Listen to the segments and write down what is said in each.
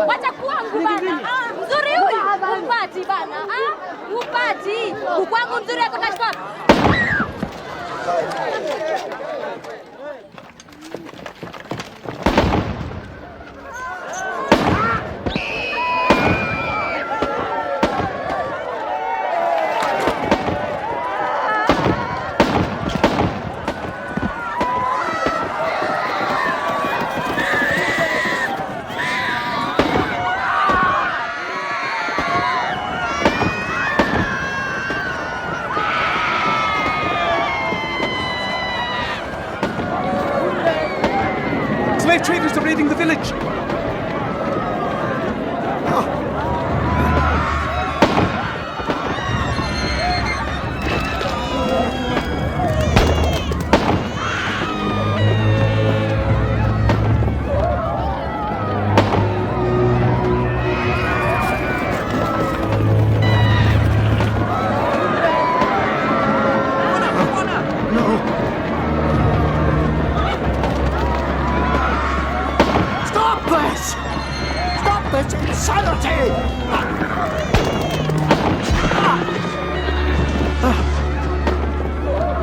Wacha kwangu bana. Mzuri huyu. Upati bana. Upati. Kwangu mzuri atakachukua. Traders are raiding the village.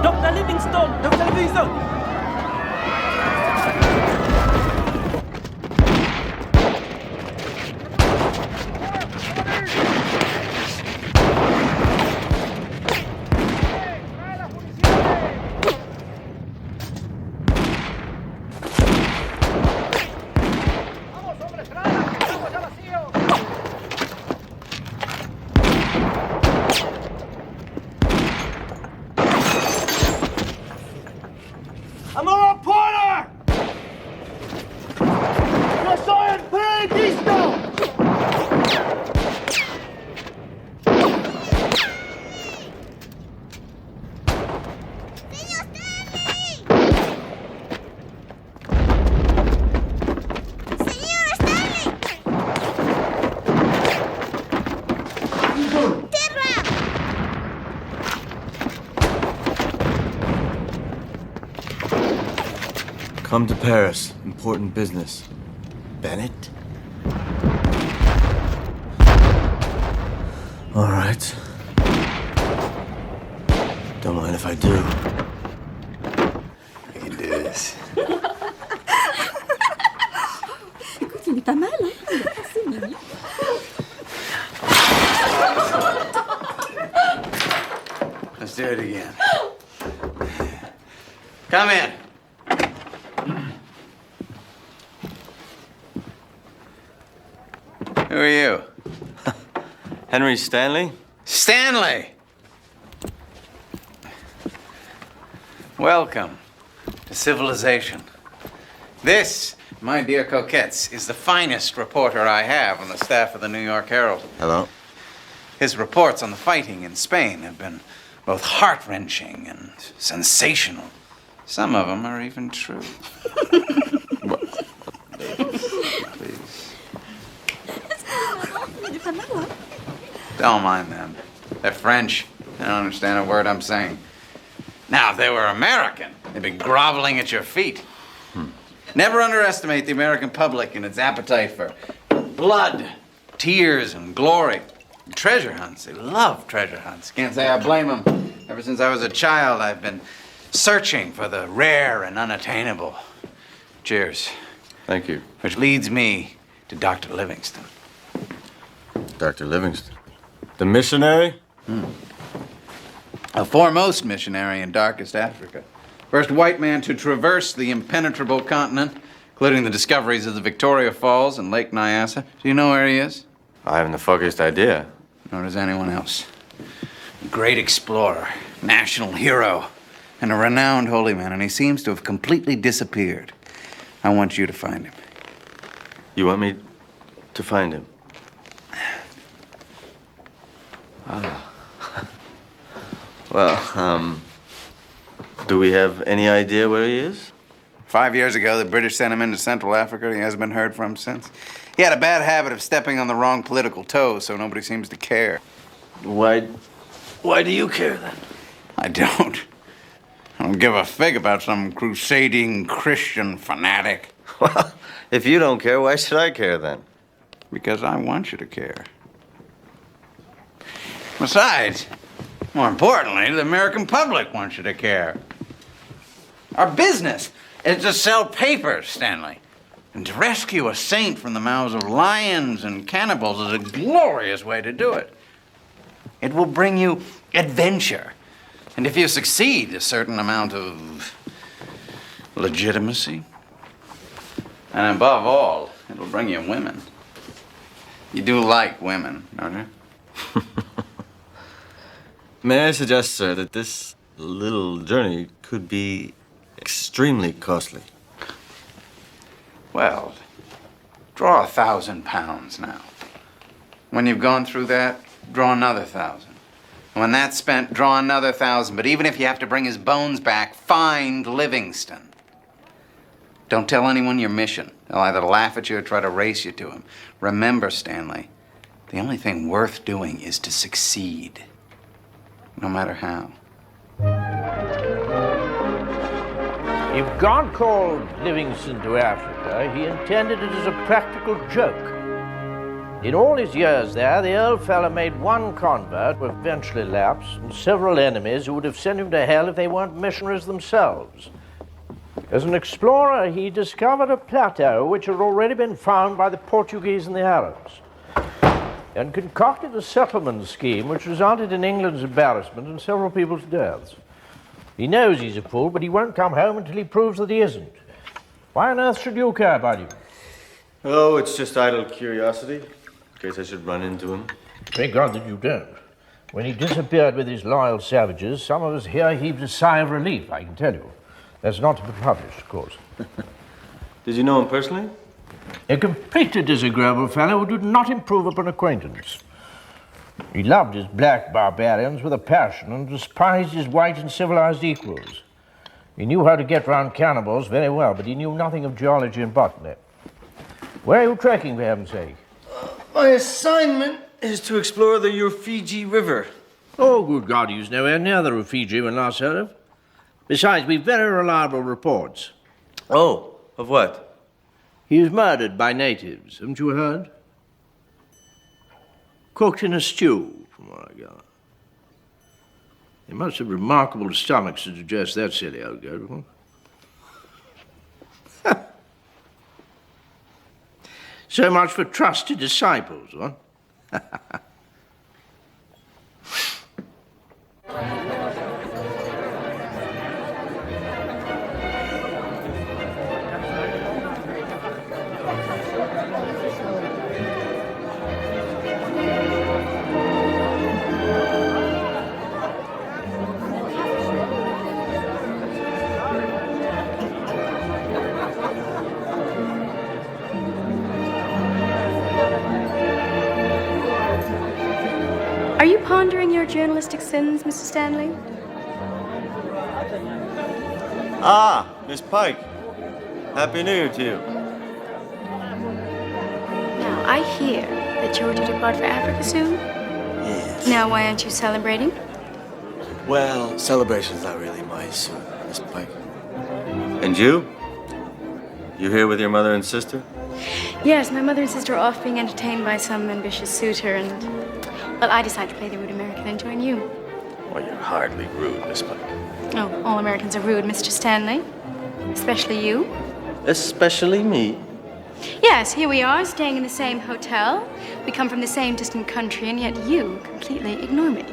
Dr. Livingstone! Dr. Livingstone! I'm a reporter! Yo soy el periodista! Come to Paris. Important business. Bennett? All right. Don't mind if I do. I can do this. Écoute, il est pas mal, hein? C'est mignon. Let's do it again. Come in. Who are you? Henry Stanley? Stanley! Welcome to civilization. This, my dear coquettes, is the finest reporter I have on the staff of the New York Herald. Hello? His reports on the fighting in Spain have been both heart-wrenching and sensational. Some of them are even true. Please. Don't mind them. They're French. They don't understand a word I'm saying. Now, if they were American, they'd be groveling at your feet. Never underestimate the American public and its appetite for blood, tears, and glory. Treasure hunts. They love treasure hunts. Can't say I blame them. Ever since I was a child, I've been searching for the rare and unattainable. Cheers. Thank you. Which leads me to Dr. Livingstone. Dr. Livingstone. The missionary? A foremost missionary in darkest Africa. First white man to traverse the impenetrable continent, including the discoveries of the Victoria Falls and Lake Nyassa. Do you know where he is? I haven't the fuckiest idea. Nor does anyone else. A great explorer, national hero, and a renowned holy man, and he seems to have completely disappeared. I want you to find him. You want me to find him? Well, do we have any idea where he is? 5 years ago, the British sent him into Central Africa. He hasn't been heard from since. He had a bad habit of stepping on the wrong political toes, so nobody seems to care. Why do you care then? I don't. I don't give a fig about some crusading Christian fanatic. Well, If you don't care, why should I care then? Because I want you to care. Besides, more importantly, the American public wants you to care. Our business is to sell papers, Stanley. And to rescue a saint from the mouths of lions and cannibals is a glorious way to do it. It will bring you adventure. And if you succeed, a certain amount of legitimacy. And above all, it'll bring you women. You do like women, don't you? May I suggest, sir, that this little journey could be extremely costly? Well, draw £1,000 now. When you've gone through that, draw another 1,000. When that's spent, draw another 1,000. But even if you have to bring his bones back, find Livingstone. Don't tell anyone your mission. They'll either laugh at you or try to race you to him. Remember, Stanley, the only thing worth doing is to succeed, no matter how. If God called Livingstone to Africa, he intended it as a practical joke. In all his years there, the old fellow made one convert who eventually lapsed, and several enemies who would have sent him to hell if they weren't missionaries themselves. As an explorer, he discovered a plateau which had already been found by the Portuguese and the Arabs, and concocted a settlement scheme which resulted in England's embarrassment and several people's deaths. He knows he's a fool, but he won't come home until he proves that he isn't. Why on earth should you care about him? Oh, it's just idle curiosity, in case I should run into him. Thank God that you don't. When he disappeared with his loyal savages, some of us here heaved a sigh of relief, I can tell you. That's not to be published, of course. Did you know him personally? A completely disagreeable fellow who did not improve upon acquaintance. He loved his black barbarians with a passion and despised his white and civilized equals. He knew how to get round cannibals very well, but he knew nothing of geology and botany. Where are you trekking, for heaven's sake? My assignment is to explore the Rufiji River. Oh, good God, he was nowhere near the Rufiji when last heard of. Besides, we've very reliable reports. Oh, of what? He was murdered by natives, haven't you heard? Cooked in a stew, from what I gather. They must have remarkable stomachs to digest that silly old goat. So much for trusted disciples, what? Are you pondering your journalistic sins, Mr. Stanley? Ah, Miss Pike. Happy New Year to you. Now, I hear that you're to depart for Africa soon. Yes. Now, why aren't you celebrating? Well, celebration's not really my suit, Miss Pike. And you? You here with your mother and sister? Yes, my mother and sister are off being entertained by some ambitious suitor, and, well, I decided to play the rude American and join you. Well, you're hardly rude, Miss Pike. Oh, all Americans are rude, Mr. Stanley. Especially you. Especially me. Yes, here we are, staying in the same hotel. We come from the same distant country, and yet you completely ignore me.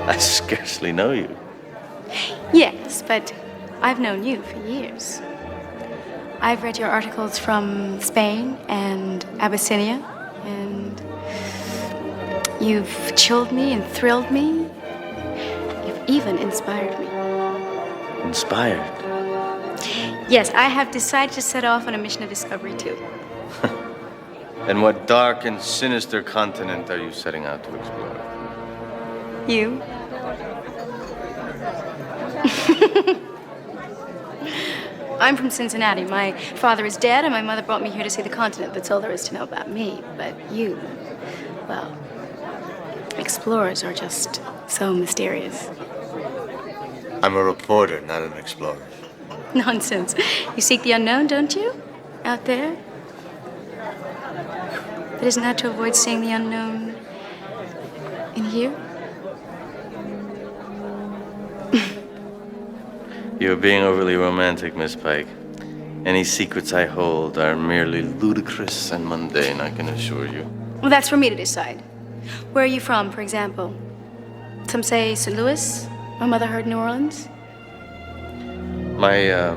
I scarcely know you. Yes, but I've known you for years. I've read your articles from Spain and Abyssinia, and you've chilled me and thrilled me. You've even inspired me. Inspired? Yes, I have decided to set off on a mission of discovery, too. And what dark and sinister continent are you setting out to explore? You? I'm from Cincinnati. My father is dead, and my mother brought me here to see the continent. That's all there is to know about me. But you, well, explorers are just so mysterious. I'm a reporter, not an explorer. Nonsense. You seek the unknown, don't you? Out there? But isn't that to avoid seeing the unknown in here? You're being overly romantic, Miss Pike. Any secrets I hold are merely ludicrous and mundane, I can assure you. Well, that's for me to decide. Where are you from, for example? Some say St. Louis. My mother heard New Orleans. My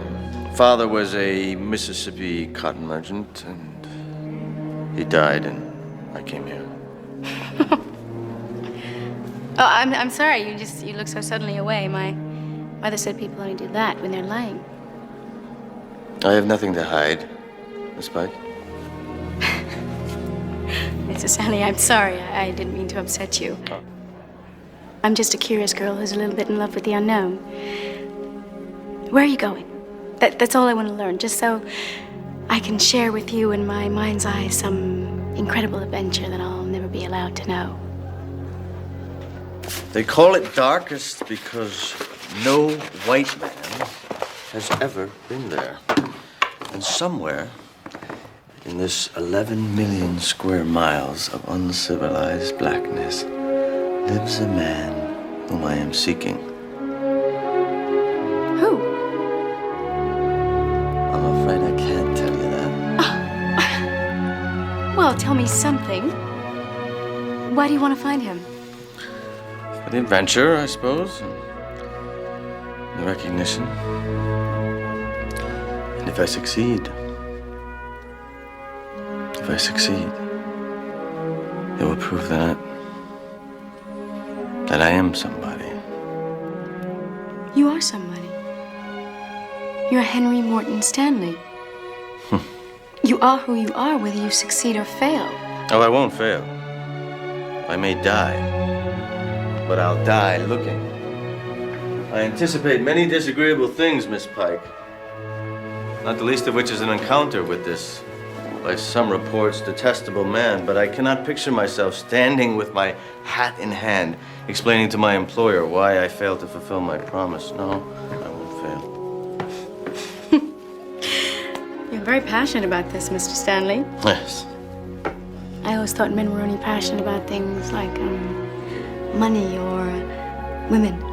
father was a Mississippi cotton merchant, and he died, and I came here. Oh, I'm sorry. You look so suddenly away. My mother said people only do that when they're lying. I have nothing to hide, Miss Pike. Mrs. Stanley, I'm sorry. I didn't mean to upset you. Oh. I'm just a curious girl who's a little bit in love with the unknown. Where are you going? That's all I want to learn, just so I can share with you in my mind's eye some incredible adventure that I'll never be allowed to know. They call it darkest because no white man has ever been there. And somewhere in this 11 million square miles of uncivilized blackness lives a man whom I am seeking. Who? I'm afraid I can't tell you that. Well, tell me something. Why do you want to find him? For the adventure, I suppose. And the recognition. And if I succeed, it will prove that I am somebody. You are somebody. You're Henry Morton Stanley. You are who you are, whether you succeed or fail. Oh, I won't fail. I may die, but I'll die looking. I anticipate many disagreeable things, Miss Pike. Not the least of which is an encounter with this, by some reports, detestable man, but I cannot picture myself standing with my hat in hand, explaining to my employer why I failed to fulfill my promise. No, I won't fail. You're very passionate about this, Mr. Stanley. Yes. I always thought men were only passionate about things like money or women.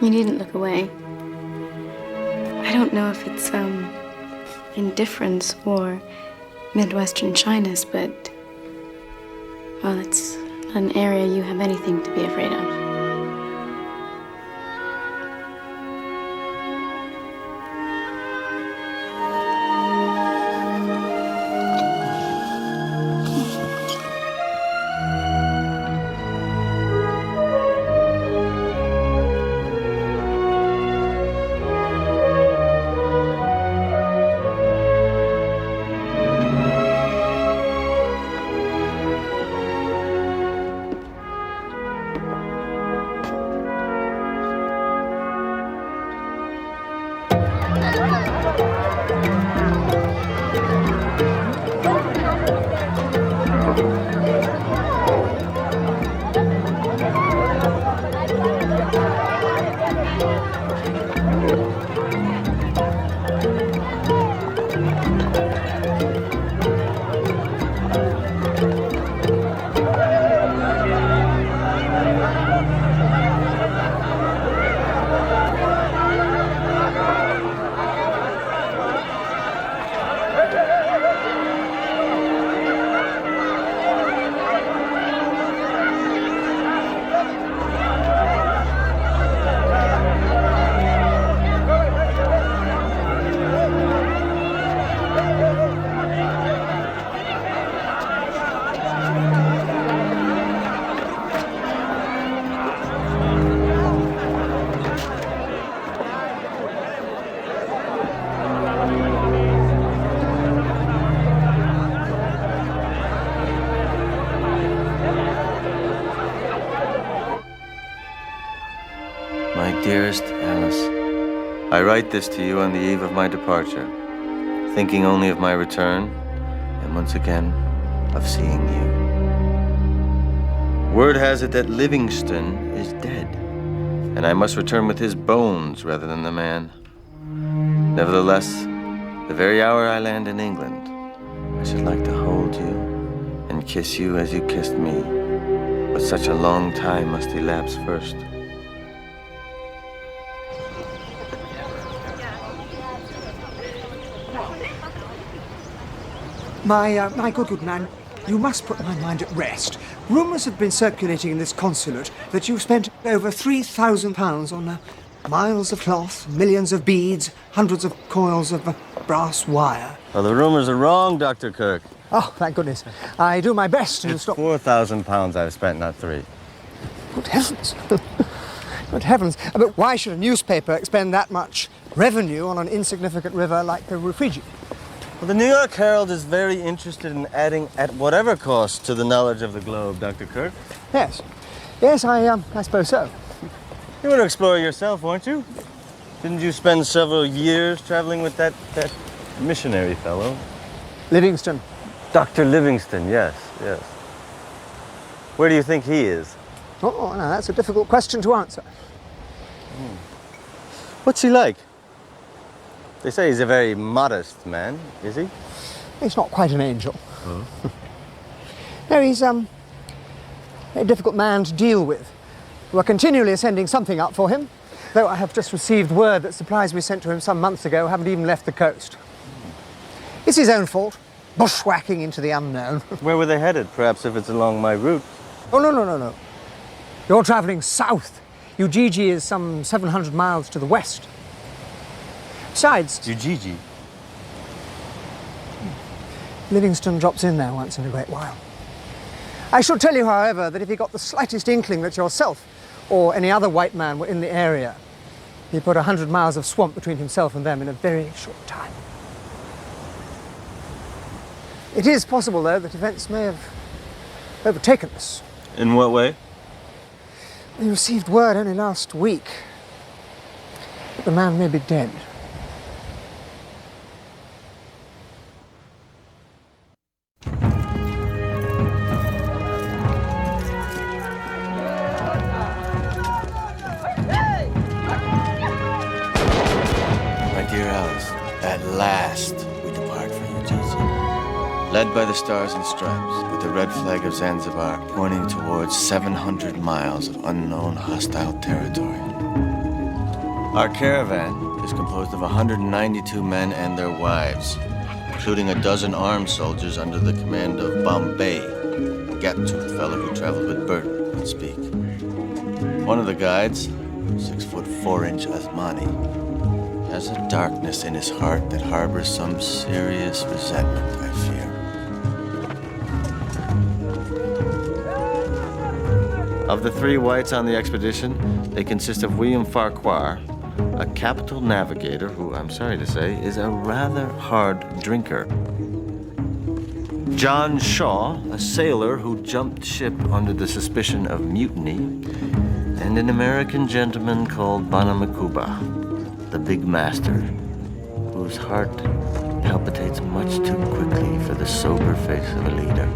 You needn't look away. I don't know if it's indifference or Midwestern shyness, but well, it's not an area you have anything to be afraid of. Dearest Alice, I write this to you on the eve of my departure, thinking only of my return, and once again, of seeing you. Word has it that Livingstone is dead, and I must return with his bones rather than the man. Nevertheless, the very hour I land in England, I should like to hold you and kiss you as you kissed me. But such a long time must elapse first. My good man, you must put my mind at rest. Rumours have been circulating in this consulate that you've spent over £3,000 on miles of cloth, millions of beads, hundreds of coils of brass wire. Well, the rumors are wrong, Dr. Kirk. Oh, thank goodness. I do my best to It's stop... £4,000 I've spent, not 3. Good heavens. Good heavens. But why should a newspaper expend that much revenue on an insignificant river like the Rufiji? Well, the New York Herald is very interested in adding, at whatever cost, to the knowledge of the globe, Dr. Kirk. Yes. Yes, I suppose so. You were to explore yourself, weren't you? Didn't you spend several years traveling with that missionary fellow? Livingstone. Dr. Livingstone, yes. Where do you think he is? Oh, no, that's a difficult question to answer. What's he like? They say he's a very modest man, is he? He's not quite an angel. No, he's a difficult man to deal with. We're continually sending something up for him, though I have just received word that supplies we sent to him some months ago haven't even left the coast. It's his own fault, bushwhacking into the unknown. Where were they headed? Perhaps if it's along my route. Oh, no. You're travelling south. Ujiji is some 700 miles to the west. Besides... Ujiji? Livingstone drops in there once in a great while. I should tell you, however, that if he got the slightest inkling that yourself or any other white man were in the area, he put 100 miles of swamp between himself and them in a very short time. It is possible, though, that events may have overtaken us. In what way? We received word only last week that the man may be dead. My dear Alice, at last we depart for Ujiji, led by the stars and stripes, with the red flag of Zanzibar pointing towards 700 miles of unknown hostile territory. Our caravan is composed of 192 men and their wives, including a dozen armed soldiers under the command of Bombay, a gap-toothed fellow who traveled with Burton, would speak. One of the guides, 6'4" Asmani, has a darkness in his heart that harbors some serious resentment, I fear. Of the 3 whites on the expedition, they consist of William Farquhar, a capital navigator who, I'm sorry to say, is a rather hard drinker. John Shaw, a sailor who jumped ship under the suspicion of mutiny, and an American gentleman called Bonamakuba, the big master, whose heart palpitates much too quickly for the sober face of a leader.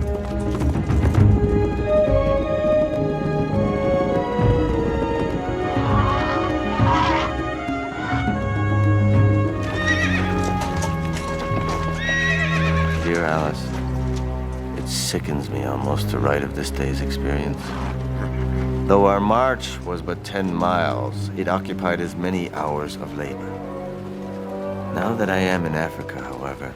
Dear Alice, it sickens me almost to write of this day's experience. Though our march was but 10 miles, it occupied as many hours of labor. Now that I am in Africa, however,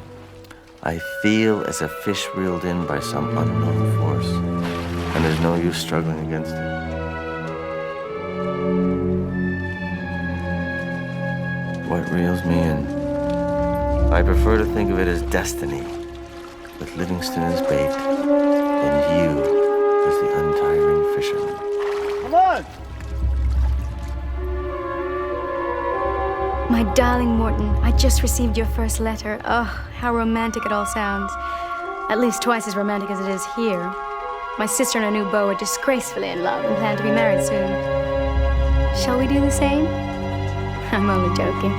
I feel as a fish reeled in by some unknown force, and there's no use struggling against it. What reels me in? I prefer to think of it as destiny, with Livingstone as bait, and you as the untiring fisherman. Come on! My darling Morton, I just received your first letter. Oh, how romantic it all sounds. At least twice as romantic as it is here. My sister and her new beau are disgracefully in love and plan to be married soon. Shall we do the same? I'm only joking.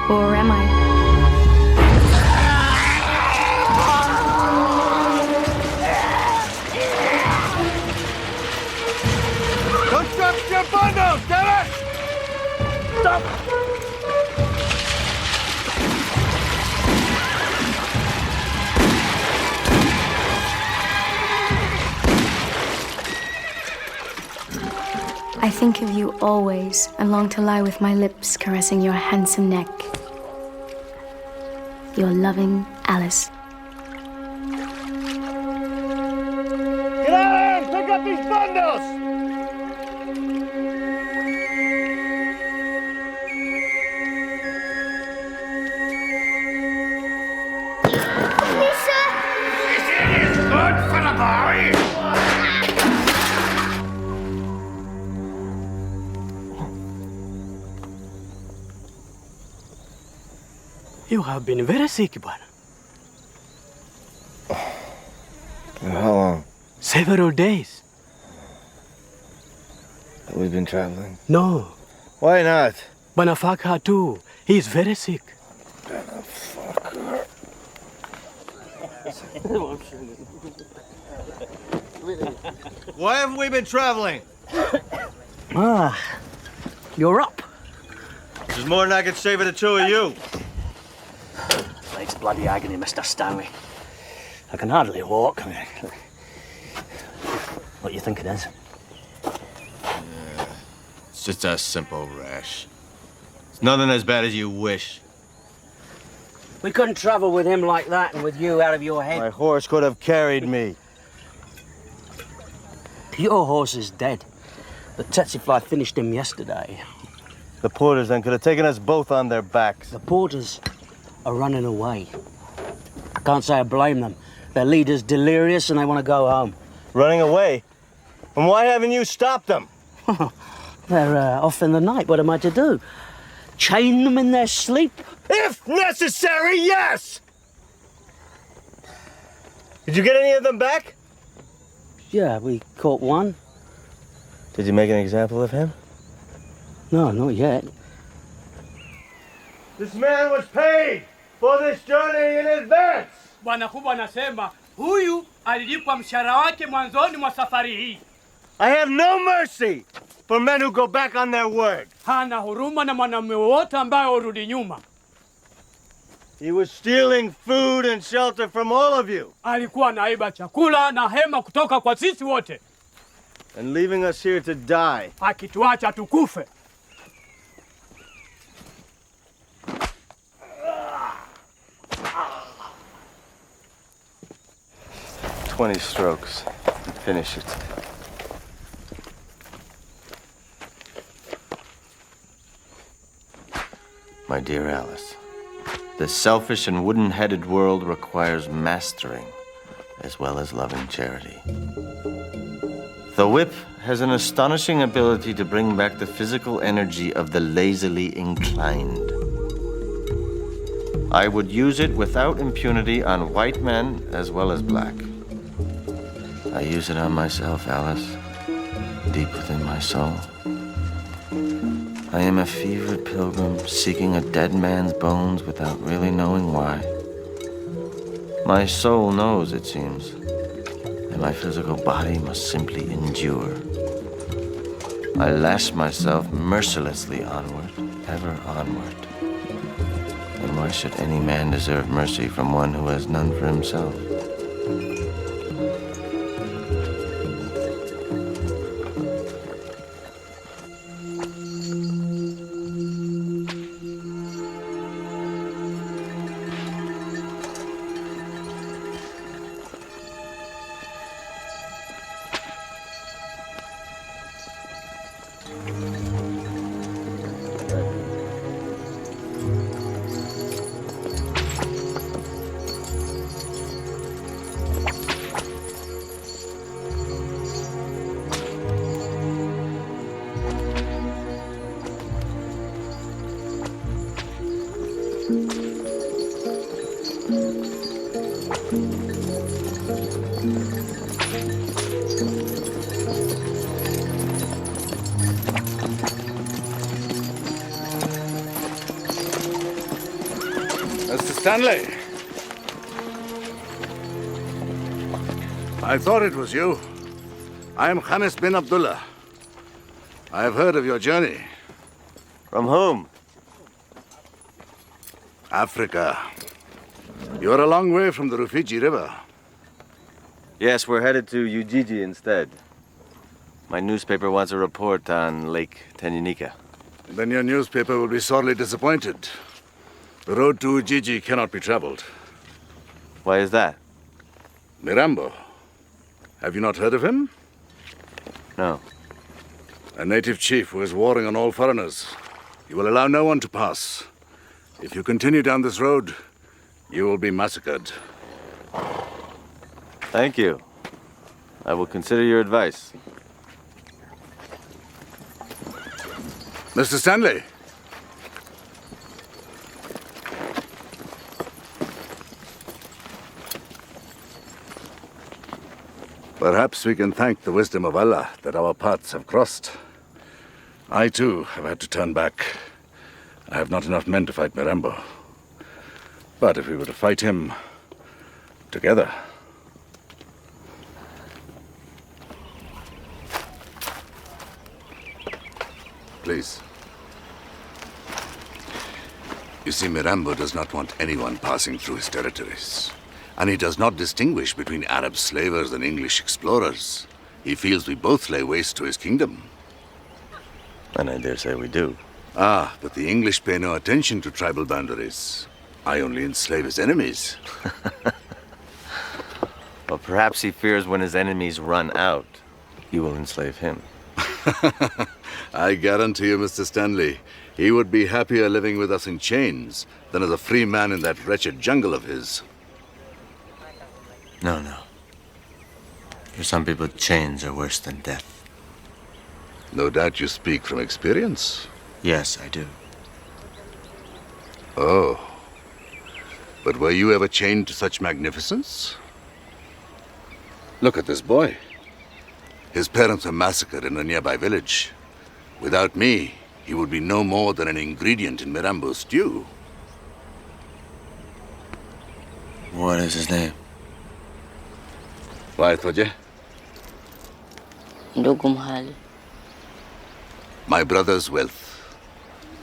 Or am I? I think of you always and long to lie with my lips caressing your handsome neck. Your loving Alice. Get out and pick up these bundles! You have been very sick, Bwana. How long? Several days. Have we been traveling? No. Why not? Bwana Farquhar too. He is very sick. Why have we been traveling? You're up. There's more than I could say for the two of you. It's bloody agony, Mr. Stanley. I can hardly walk. What do you think it is? It's just a simple rash. It's nothing as bad as you wish. We couldn't travel with him like that and with you out of your head. My horse could have carried me. Your horse is dead. The tsetse fly finished him yesterday. The porters then could have taken us both on their backs. The porters are running away. I can't say I blame them. Their leader's delirious and they want to go home. Running away? And why haven't you stopped them? They're off in the night. What am I to do? Chain them in their sleep? If necessary, yes! Did you get any of them back? Yeah, we caught one. Did you make an example of him? No, not yet. This man was paid for this journey in advance. Bwana kubwa anasema huyu alilipwa mshahara wake mwanzoni mwa safari hii. I have no mercy for men who go back on their word. Hana huruma na mwanamume wote ambaye urudi nyuma. He was stealing food and shelter from all of you. Alikuwa anaiba chakula na hema kutoka kwa sisi wote. And leaving us here to die. Akituacha tukufe. 20 strokes and finish it. My dear Alice, this selfish and wooden-headed world requires mastering as well as loving charity. The whip has an astonishing ability to bring back the physical energy of the lazily inclined. I would use it without impunity on white men as well as black. I use it on myself, Alice, deep within my soul. I am a fevered pilgrim seeking a dead man's bones without really knowing why. My soul knows, it seems, that my physical body must simply endure. I lash myself mercilessly onward, ever onward. And why should any man deserve mercy from one who has none for himself? Mr. Stanley. I thought it was you. I am Khamis bin Abdullah. I have heard of your journey. From whom? Africa. You're a long way from the Rufiji River. Yes, we're headed to Ujiji instead. My newspaper wants a report on Lake Tanganyika. Then your newspaper will be sorely disappointed. The road to Ujiji cannot be traveled. Why is that? Mirambo. Have you not heard of him? No. A native chief who is warring on all foreigners. He will allow no one to pass. If you continue down this road, you will be massacred. Thank you. I will consider your advice. Mr. Stanley. Perhaps we can thank the wisdom of Allah that our paths have crossed. I, too, have had to turn back. I have not enough men to fight Mirambo. But if we were to fight him together... Please. You see, Mirambo does not want anyone passing through his territories. And he does not distinguish between Arab slavers and English explorers. He feels we both lay waste to his kingdom. And I dare say we do. Ah, but the English pay no attention to tribal boundaries. I only enslave his enemies. Well, perhaps he fears when his enemies run out, you will enslave him. I guarantee you, Mr. Stanley, he would be happier living with us in chains than as a free man in that wretched jungle of his. No, no. For some people, chains are worse than death. No doubt you speak from experience. Yes, I do. Oh. But were you ever chained to such magnificence? Look at this boy. His parents were massacred in a nearby village. Without me, he would be no more than an ingredient in Mirambo's stew. What is his name? Why, Thoje? Ndogumhali. My brother's wealth.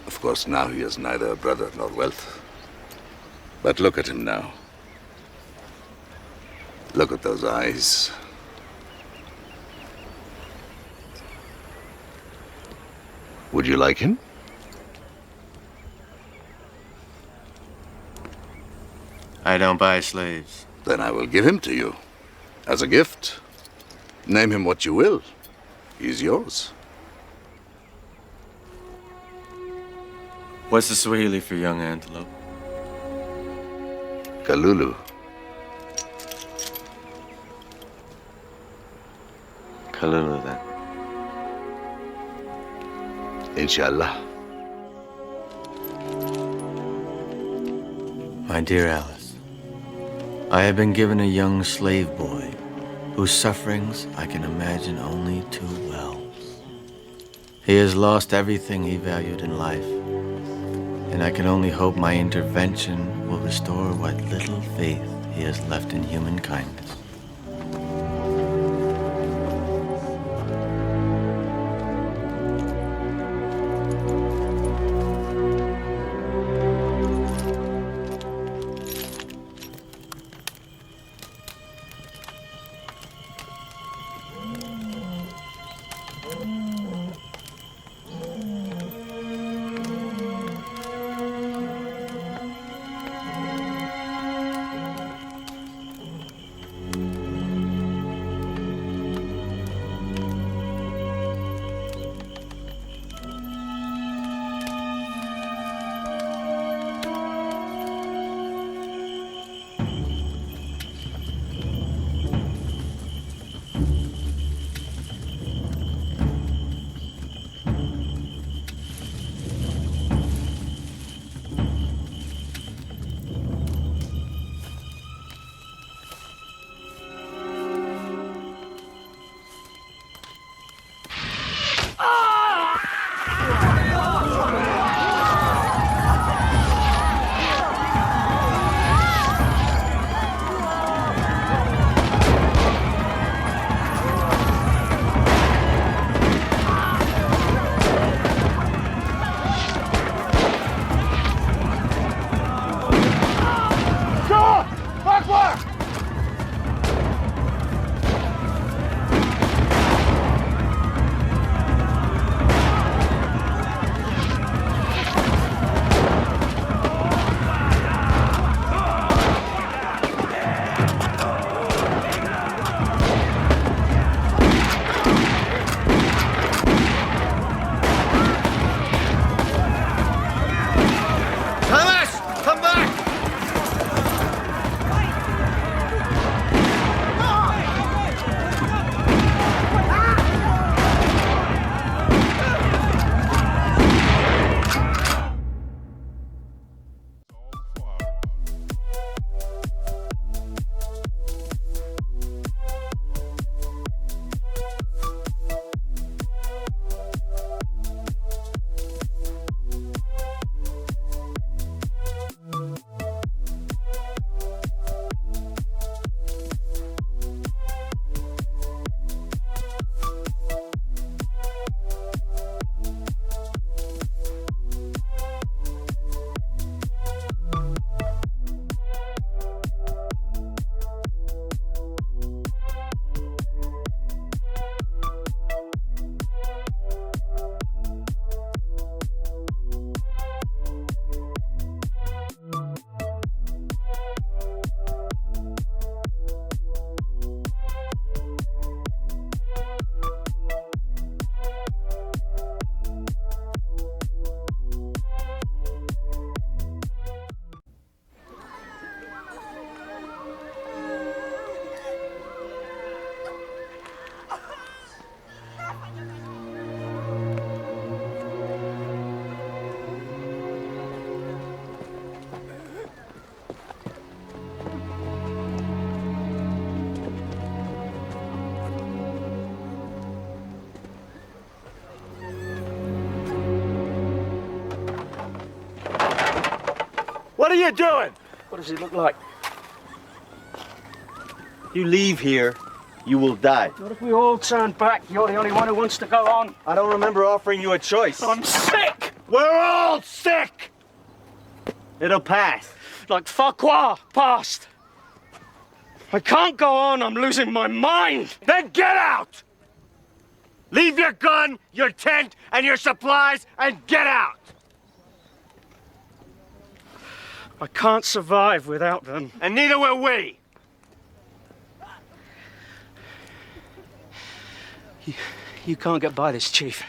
Of course, now he has neither a brother nor wealth. But look at him now. Look at those eyes. Would you like him? I don't buy slaves. Then I will give him to you. As a gift. Name him what you will. He's yours. What's the Swahili for young antelope? Kalulu. Kalulu, then. Inshallah. My dear Alice, I have been given a young slave boy whose sufferings I can imagine only too well. He has lost everything he valued in life, and I can only hope my intervention will restore what little faith he has left in human kindness. you doing? What does it look like? You leave here, you will die. What if we all turn back? You're the only one who wants to go on. I don't remember offering you a choice. I'm sick! We're all sick! It'll pass. Like Farquhar passed. I can't go on, I'm losing my mind. Then get out! Leave your gun, your tent, and your supplies, and get out! I can't survive without them. And neither will we! You can't get by this, Chief.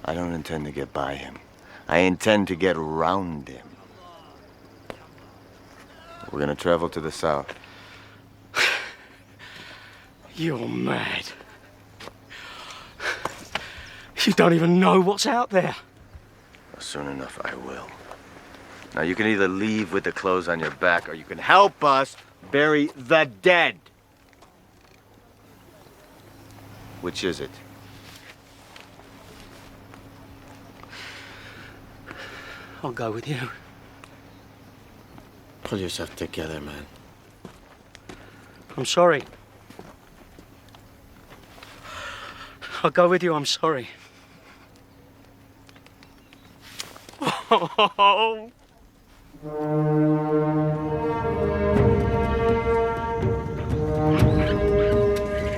I don't intend to get by him. I intend to get around him. We're gonna travel to the south. You're mad. You don't even know what's out there. Soon enough, I will. Now, you can either leave with the clothes on your back, or you can help us bury the dead. Which is it? I'll go with you. Pull yourself together, man. I'm sorry. I'll go with you, I'm sorry. Oh.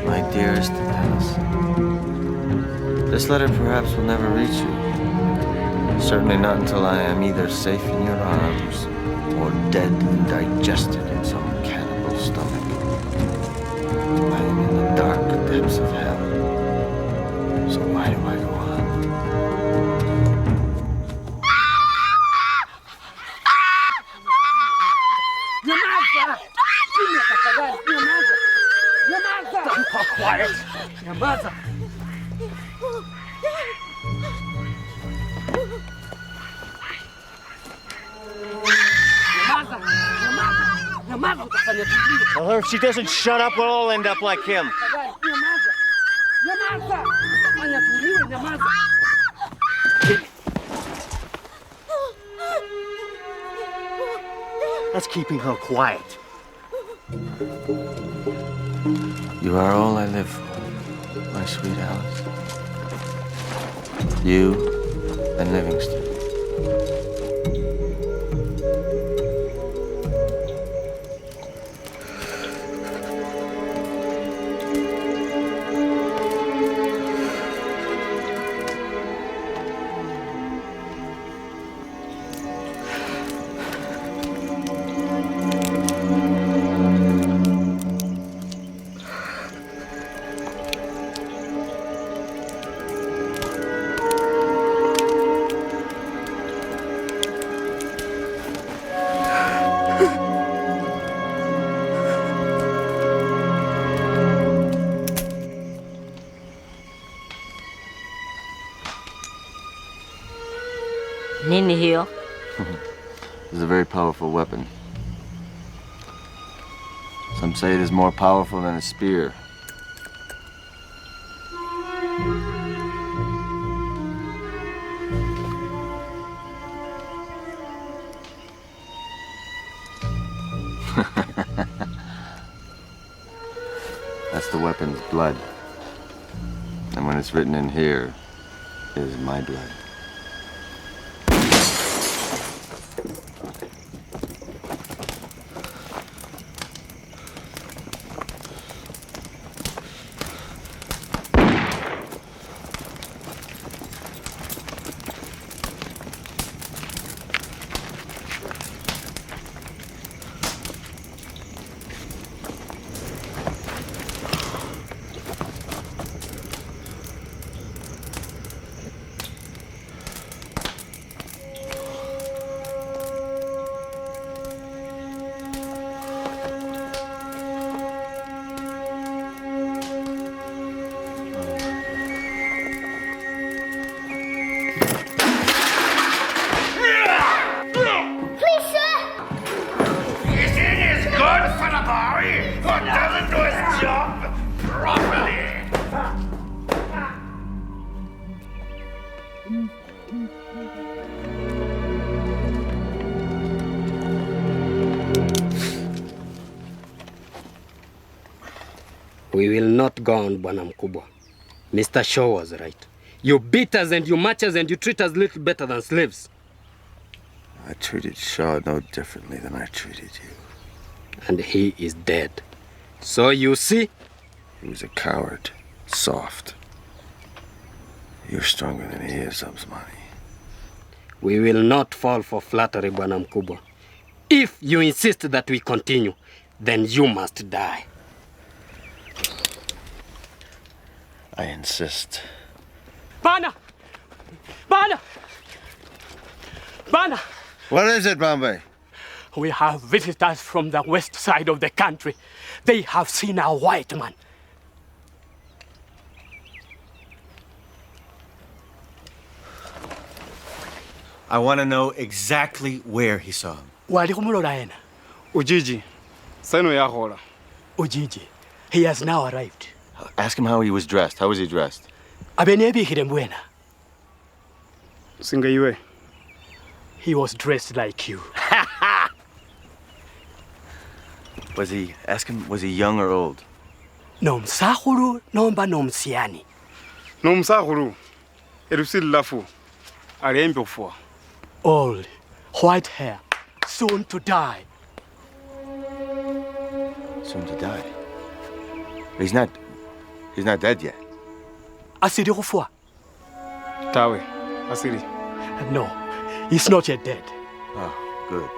My dearest Alice, this letter perhaps will never reach you. Certainly not until I am either safe in your arms or dead and digested in some cannibal stomach. I am in the dark depths of hell. So why do I go on? Quiet! Your mother! Well, if she doesn't shut up, we'll all end up like him. That's keeping her quiet. You are all I live for, my sweet Alice. You and Livingstone. Nini hiyo? It's a very powerful weapon. Some say it is more powerful than a spear. That's the weapon's blood. And when it's written in here, it is my blood. We will not go on, Bwana Mkubwa. Mr. Shaw was right. You beat us and you match us and you treat us little better than slaves. I treated Shaw no differently than I treated you. And he is dead. So you see? He was a coward, soft. You're stronger than he is, Umsmani. We will not fall for flattery, Bwana Mkubwa. If you insist that we continue, then you must die. I insist. Bana! Bana! Bana! What is it, Bombay? We have visitors from the west side of the country. They have seen a white man. I want to know exactly where he saw him. Ujiji. Seno yahola. Ujiji. He has now arrived. Ask him how he was dressed. How was he dressed? Singaiwe. He was dressed like you. Was he, ask him, was he young or old? Nomsahuru nomba nomsiani. Nomsahuru. Erusil lafu. Arembofua. Old, white hair, soon to die. Soon to die? He's not dead yet. Asiri Rufua. Tawe. Asiri. No, he's not yet dead. Oh, good.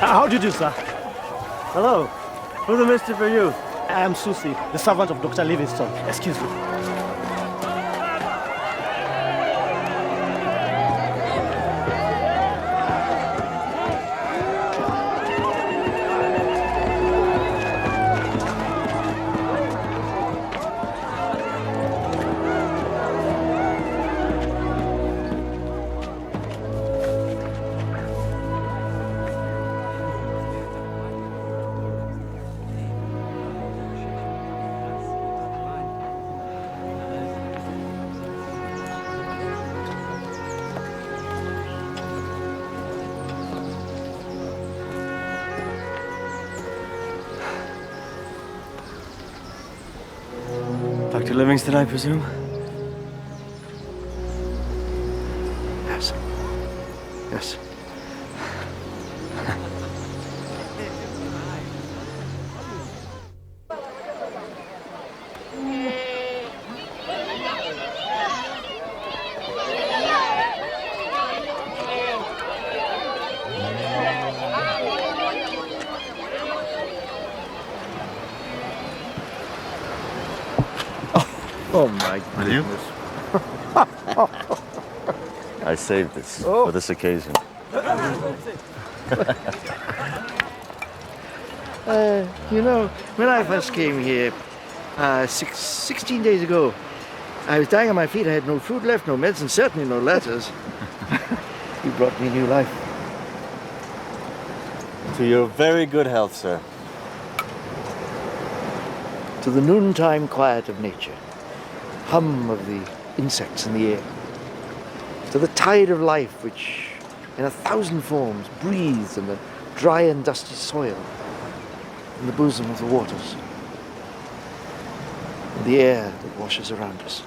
How do you do, sir? Hello. Who the mischief are you? I am Susi, the servant of Dr. Livingstone. Excuse me. Dr. Livingstone, I presume? Yes. Yes. Oh my goodness. I saved this for this occasion. You know, when I first came here 16 days ago, I was dying on my feet. I had no food left, no medicine, certainly no letters. You brought me new life. To your very good health, sir. To the noontime quiet of nature, hum of the insects in the air, to the tide of life which, in 1,000 forms, breathes in the dry and dusty soil, in the bosom of the waters, in the air that washes around us.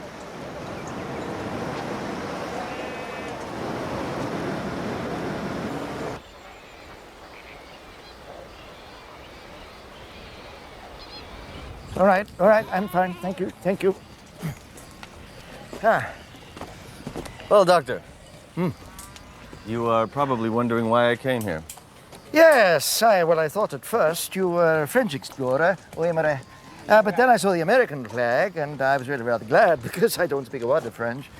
All right, I'm fine. Thank you. Well, Doctor. You are probably wondering why I came here. Yes, I thought at first you were a French explorer, but then I saw the American flag, and I was really rather glad because I don't speak a word of French.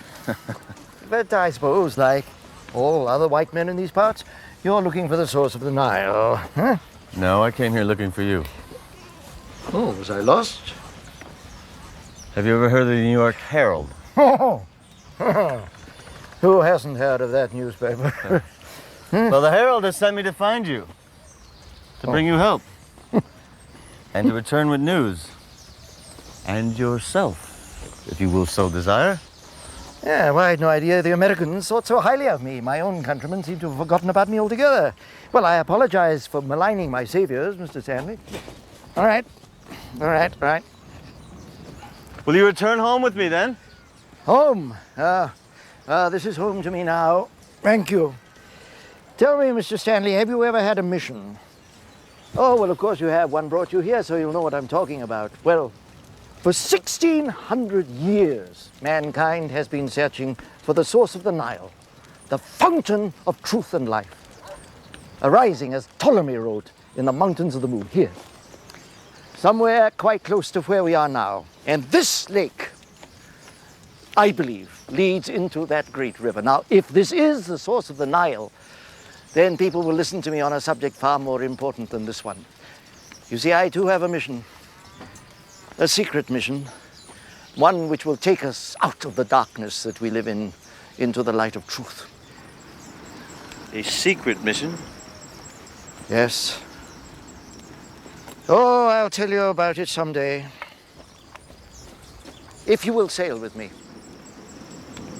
But I suppose, like all other white men in these parts, you're looking for the source of the Nile, huh? No, I came here looking for you. Oh, was I lost? Have you ever heard of the New York Herald? Oh, who hasn't heard of that newspaper? Well, the Herald has sent me to find you, to bring you help, and to return with news, and yourself, if you will so desire. Yeah, well, I had no idea the Americans thought so highly of me. My own countrymen seem to have forgotten about me altogether. Well, I apologize for maligning my saviors, Mr. Stanley. All right. Will you return home with me, then? Home? This is home to me now. Thank you. Tell me, Mr. Stanley, have you ever had a mission? Oh, well, of course you have. One brought you here, so you'll know what I'm talking about. Well, for 1,600 years, mankind has been searching for the source of the Nile, the fountain of truth and life, arising, as Ptolemy wrote, in the mountains of the moon, here, somewhere quite close to where we are now. And this lake, I believe, leads into that great river. Now, if this is the source of the Nile, then people will listen to me on a subject far more important than this one. You see, I too have a mission. A secret mission, one which will take us out of the darkness that we live in, into the light of truth. A secret mission? Yes. Oh, I'll tell you about it someday. If you will sail with me.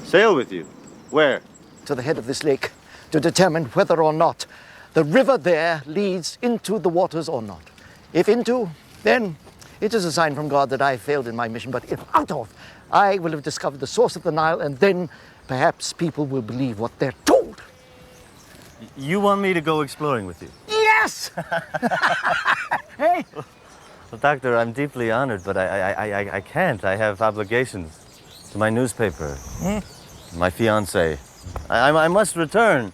Sail with you? Where? To the head of this lake, to determine whether or not the river there leads into the waters or not. If into, then it is a sign from God that I failed in my mission, but if out of, I will have discovered the source of the Nile, and then perhaps people will believe what they're told. You want me to go exploring with you? Yes! Hey! Well, Doctor, I'm deeply honored, but I can't. I have obligations to my newspaper, my fiancée. I must return.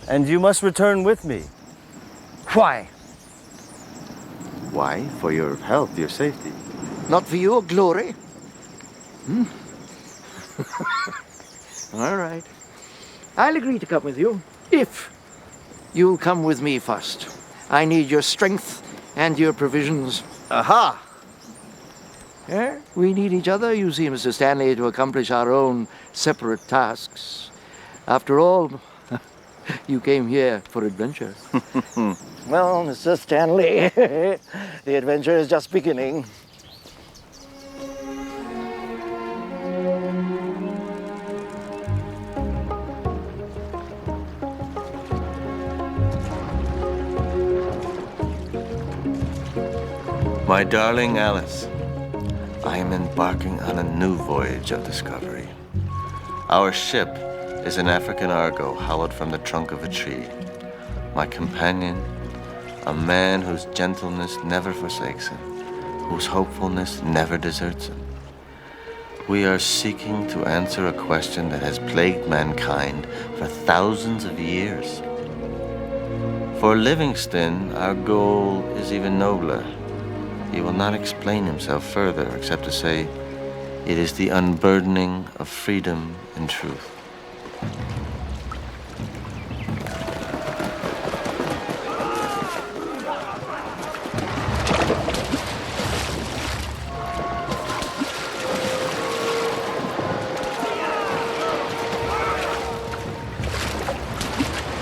And you must return with me. Why? Why? For your health, your safety. Not for your glory? All right. I'll agree to come with you, if you'll come with me first. I need your strength and your provisions. Aha! Yeah? We need each other, you see, Mr. Stanley, to accomplish our own separate tasks. After all, you came here for adventure. Well, Mr. Stanley, the adventure is just beginning. My darling Alice, I am embarking on a new voyage of discovery. Our ship is an African Argo hollowed from the trunk of a tree. My companion, a man whose gentleness never forsakes him, whose hopefulness never deserts him. We are seeking to answer a question that has plagued mankind for thousands of years. For Livingstone, our goal is even nobler. He will not explain himself further except to say, it is the unburdening of freedom and truth.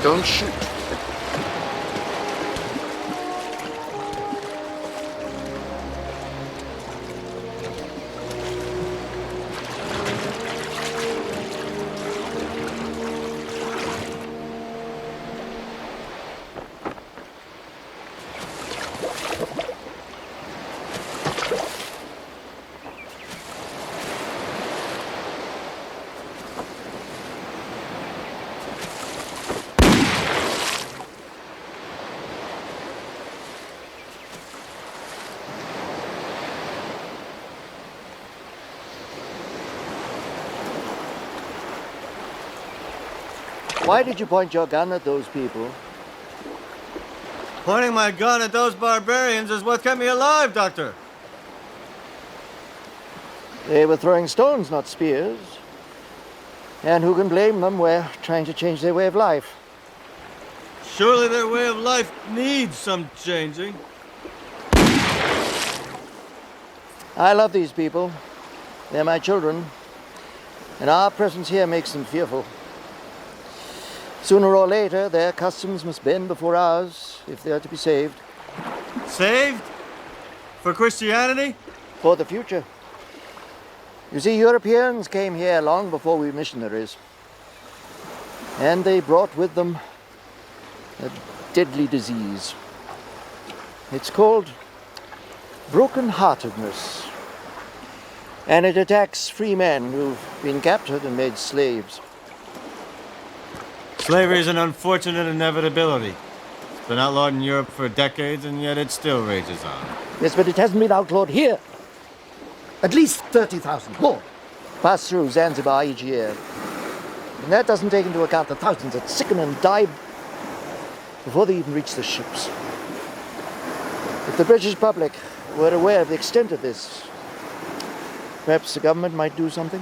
Don't shoot. Why did you point your gun at those people? Pointing my gun at those barbarians is what kept me alive, Doctor. They were throwing stones, not spears. And who can blame them? We're trying to change their way of life. Surely their way of life needs some changing. I love these people. They're my children. And our presence here makes them fearful. Sooner or later, their customs must bend before ours if they are to be saved. Saved? For Christianity? For the future. You see, Europeans came here long before we missionaries. And they brought with them a deadly disease. It's called broken-heartedness. And it attacks free men who've been captured and made slaves. Slavery is an unfortunate inevitability. It's been outlawed in Europe for decades, and yet it still rages on. Yes, but it hasn't been outlawed here. At least 30,000 more pass through Zanzibar each year. And that doesn't take into account the thousands that sicken and die before they even reach the ships. If the British public were aware of the extent of this, perhaps the government might do something.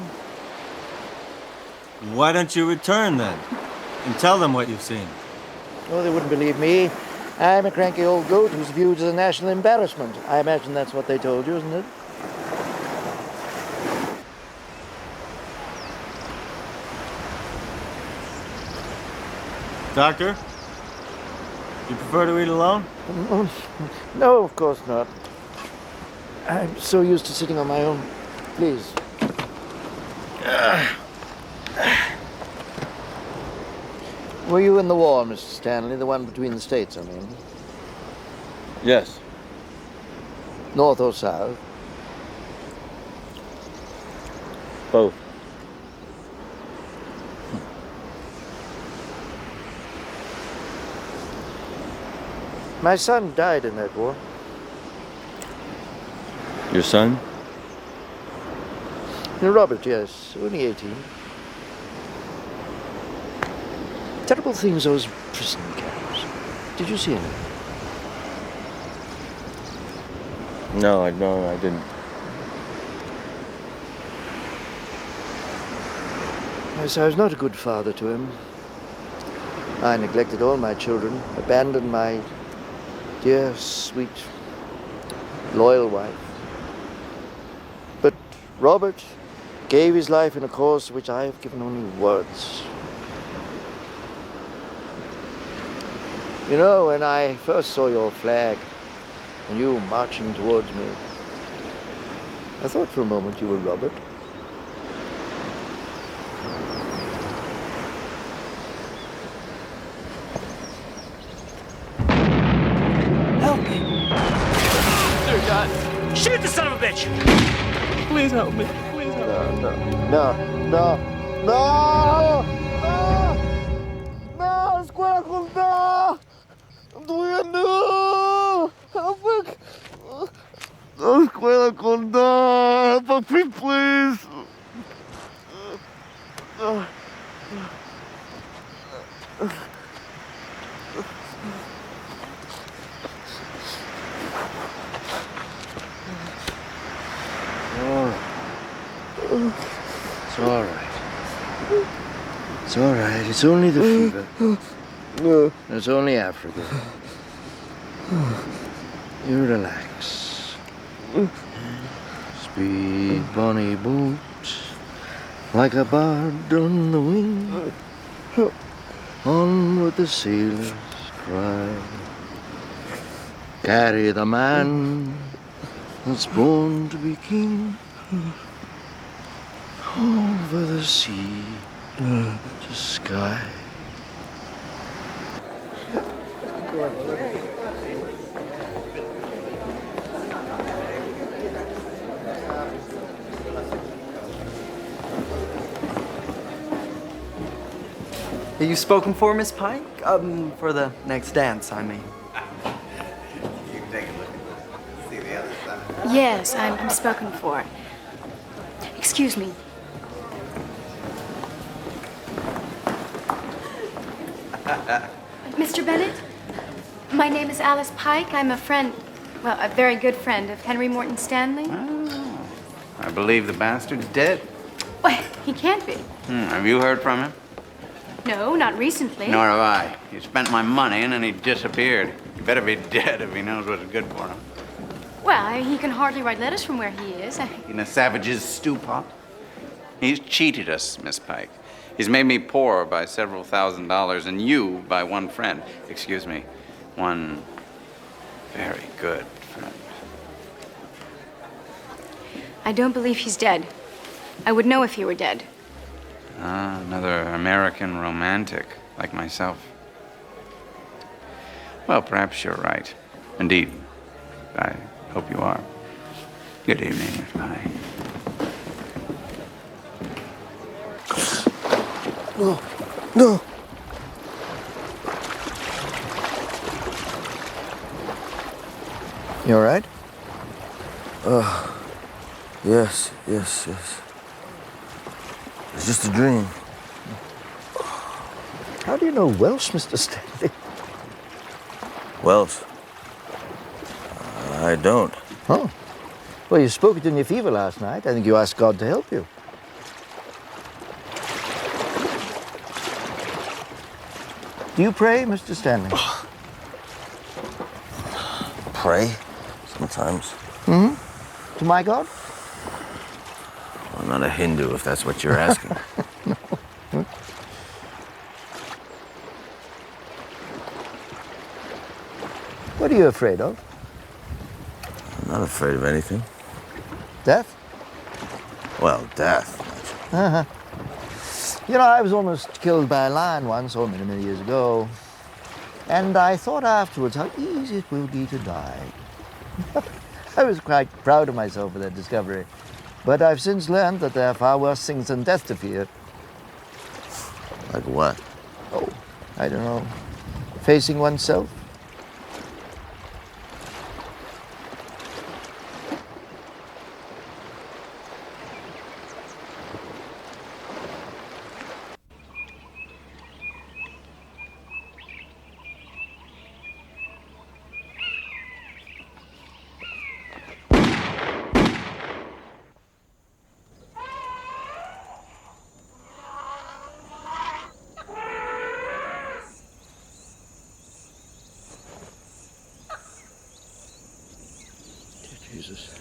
Why don't you return, then? And tell them what you've seen. Oh, they wouldn't believe me. I'm a cranky old goat who's viewed as a national embarrassment. I imagine that's what they told you, isn't it? Doctor? You prefer to eat alone? No, of course not. I'm so used to sitting on my own. Please. Were you in the war, Mr. Stanley? The one between the states, I mean? Yes. North or south? Both. My son died in that war. Your son? Robert, yes. Only 18. Terrible things, those prison camps. Did you see any? No, I didn't. Yes, I was not a good father to him. I neglected all my children, abandoned my dear, sweet, loyal wife. But Robert gave his life in a cause to which I have given only words. You know, when I first saw your flag and you marching towards me, I thought for a moment you were Robert. Help me! Dear God, shoot the son of a bitch! Please help me. Please help me. No. Escuela junta! No! Help me! Escuela junta! Help me, please! It's all right. It's all right. It's only the fever. It's only Africa. You relax. Speed, bonny boat, like a bird on the wing. On with the sailors cry. Carry the man that's born to be king. Over the sea to sky. Are you spoken for, Miss Pike? For the next dance, I mean. You can take a look at this. See the other side. Yes, I'm spoken for. Excuse me. Mr. Bennett, my name is Alice Pike. I'm a friend, well, a very good friend of Henry Stanley. Oh, I believe the bastard's dead. Well, he can't be. Have you heard from him? No, not recently. Nor have I. He spent my money and then he disappeared. He better be dead if he knows what's good for him. Well, he can hardly write letters from where he is. In a savage's stew pot? He's cheated us, Miss Pike. He's made me poor by several $1,000s and you by one friend. Excuse me, one very good friend. I don't believe he's dead. I would know if he were dead. Ah, another American romantic like myself. Well, perhaps you're right. Indeed, I hope you are. Good evening, Miss Pike. No, no. You all right? Yes. It's just a dream. How do you know Welsh, Mr. Stanley? Welsh? I don't. Oh. Well, you spoke it in your fever last night. I think you asked God to help you. Do you pray, Mr. Stanley? Pray? Sometimes. Mm-hmm. To my God? I'm not a Hindu, if that's what you're asking. No. What are you afraid of? I'm not afraid of anything. Death? Well, death. Uh-huh. You know, I was almost killed by a lion once, many, many years ago. And I thought afterwards how easy it will be to die. I was quite proud of myself for that discovery. But I've since learned that there are far worse things than death to fear. Like what? Oh, I don't know. Facing oneself. Jesus.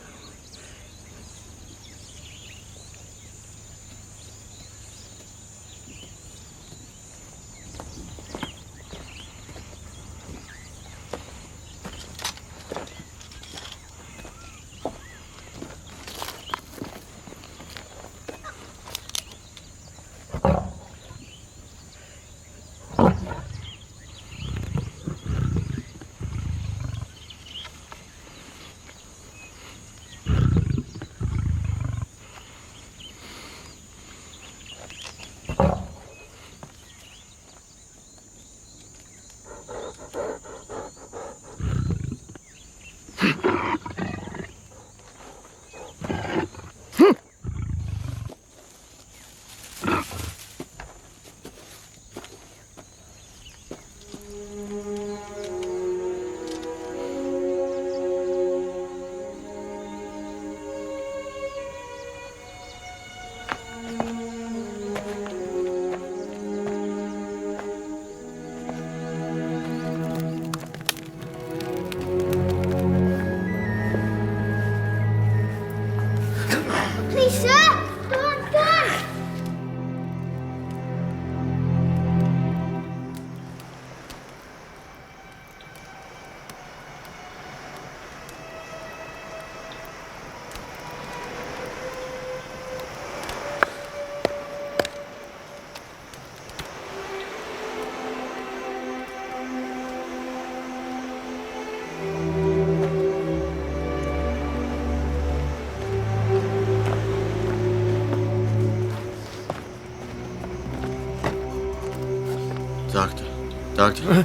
Doctor,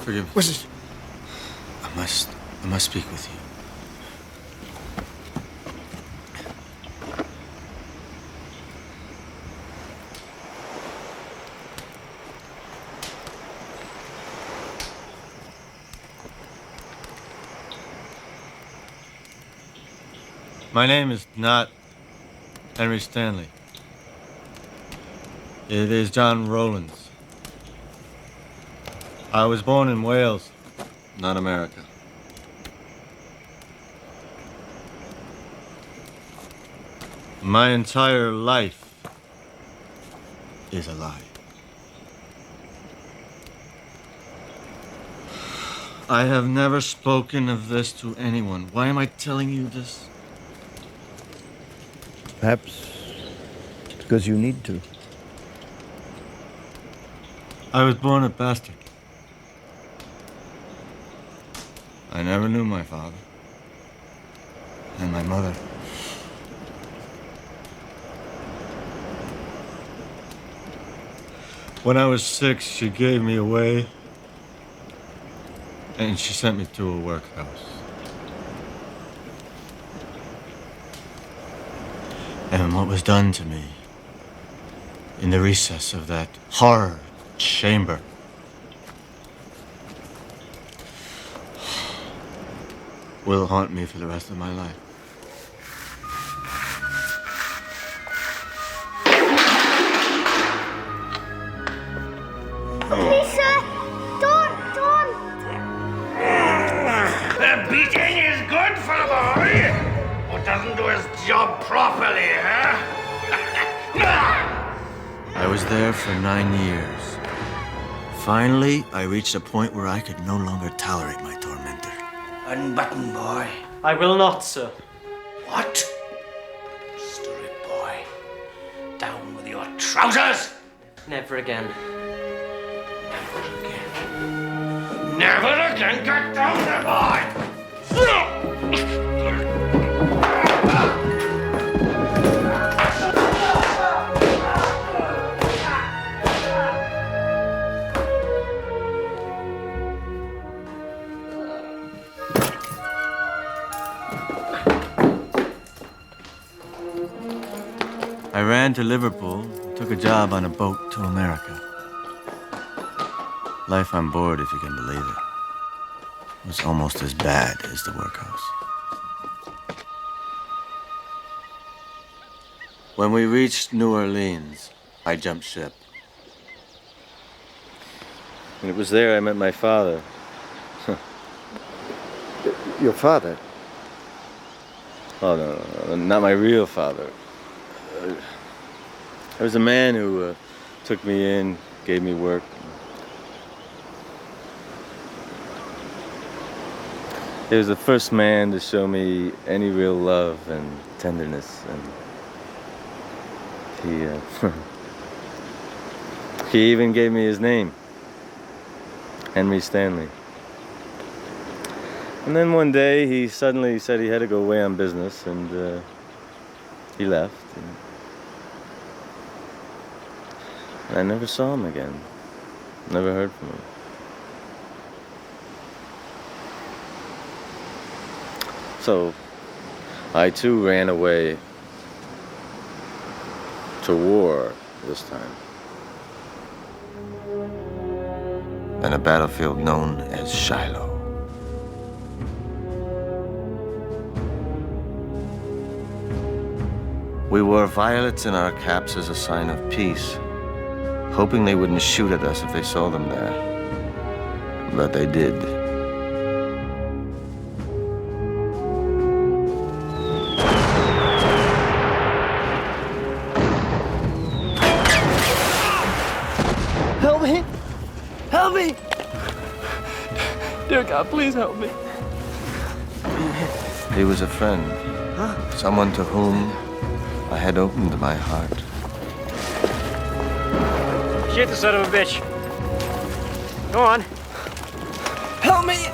forgive me. What's it? I must speak with you. My name is not Henry Stanley. It is John Rowlands. I was born in Wales, not America. My entire life is a lie. I have never spoken of this to anyone. Why am I telling you this? Perhaps it's because you need to. I was born a bastard. I never knew my father and my mother. When I was 6, she gave me away, and she sent me to a workhouse. And what was done to me in the recess of that horror chamber will haunt me for the rest of my life. Lisa, don't. The beating is good for a boy who doesn't do his job properly, huh? I was there for 9 years. Finally, I reached a point where I could no longer tolerate my tormentor. Unbutton, boy. I will not, sir. What? Stupid boy. Down with your trousers! Never again. Never again, get down there, boy! I ran to Liverpool, took a job on a boat to America. Life on board, if you can believe it, was almost as bad as the workhouse. When we reached New Orleans, I jumped ship. And it was there I met my father. Your father? Oh, no, not my real father. There was a man who took me in, gave me work. He was the first man to show me any real love and tenderness, and he even gave me his name, Henry Stanley. And then one day he suddenly said he had to go away on business, and he left. And I never saw him again. Never heard from him. So I too ran away to war this time. And a battlefield known as Shiloh. We wore violets in our caps as a sign of peace, hoping they wouldn't shoot at us if they saw them there. But they did. Help me! Help me! Dear God, please help me. He was a friend, someone to whom I had opened my heart. Shoot the son of a bitch. Go on. Help me!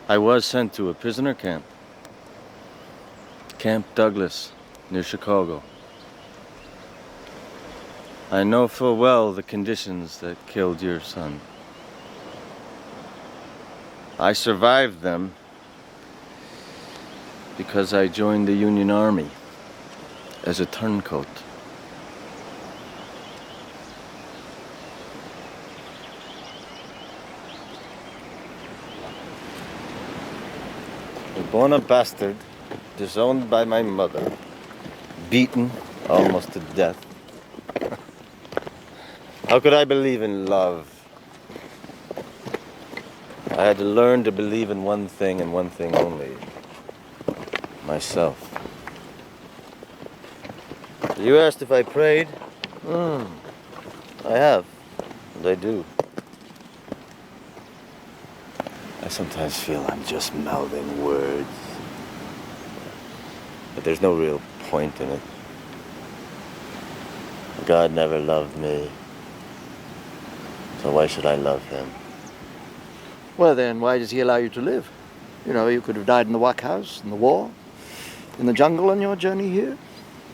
I was sent to a prisoner camp. Camp Douglas, near Chicago. I know full well the conditions that killed your son. I survived them because I joined the Union Army as a turncoat. born a bastard, disowned by my mother, beaten almost to death. How could I believe in love? I had to learn to believe in one thing and one thing only. Myself. You asked if I prayed? I have, and I do. I sometimes feel I'm just mouthing words. But there's no real point in it. God never loved me. So why should I love him? Well then, why does he allow you to live? You know, you could have died in the workhouse, in the war, in the jungle on your journey here.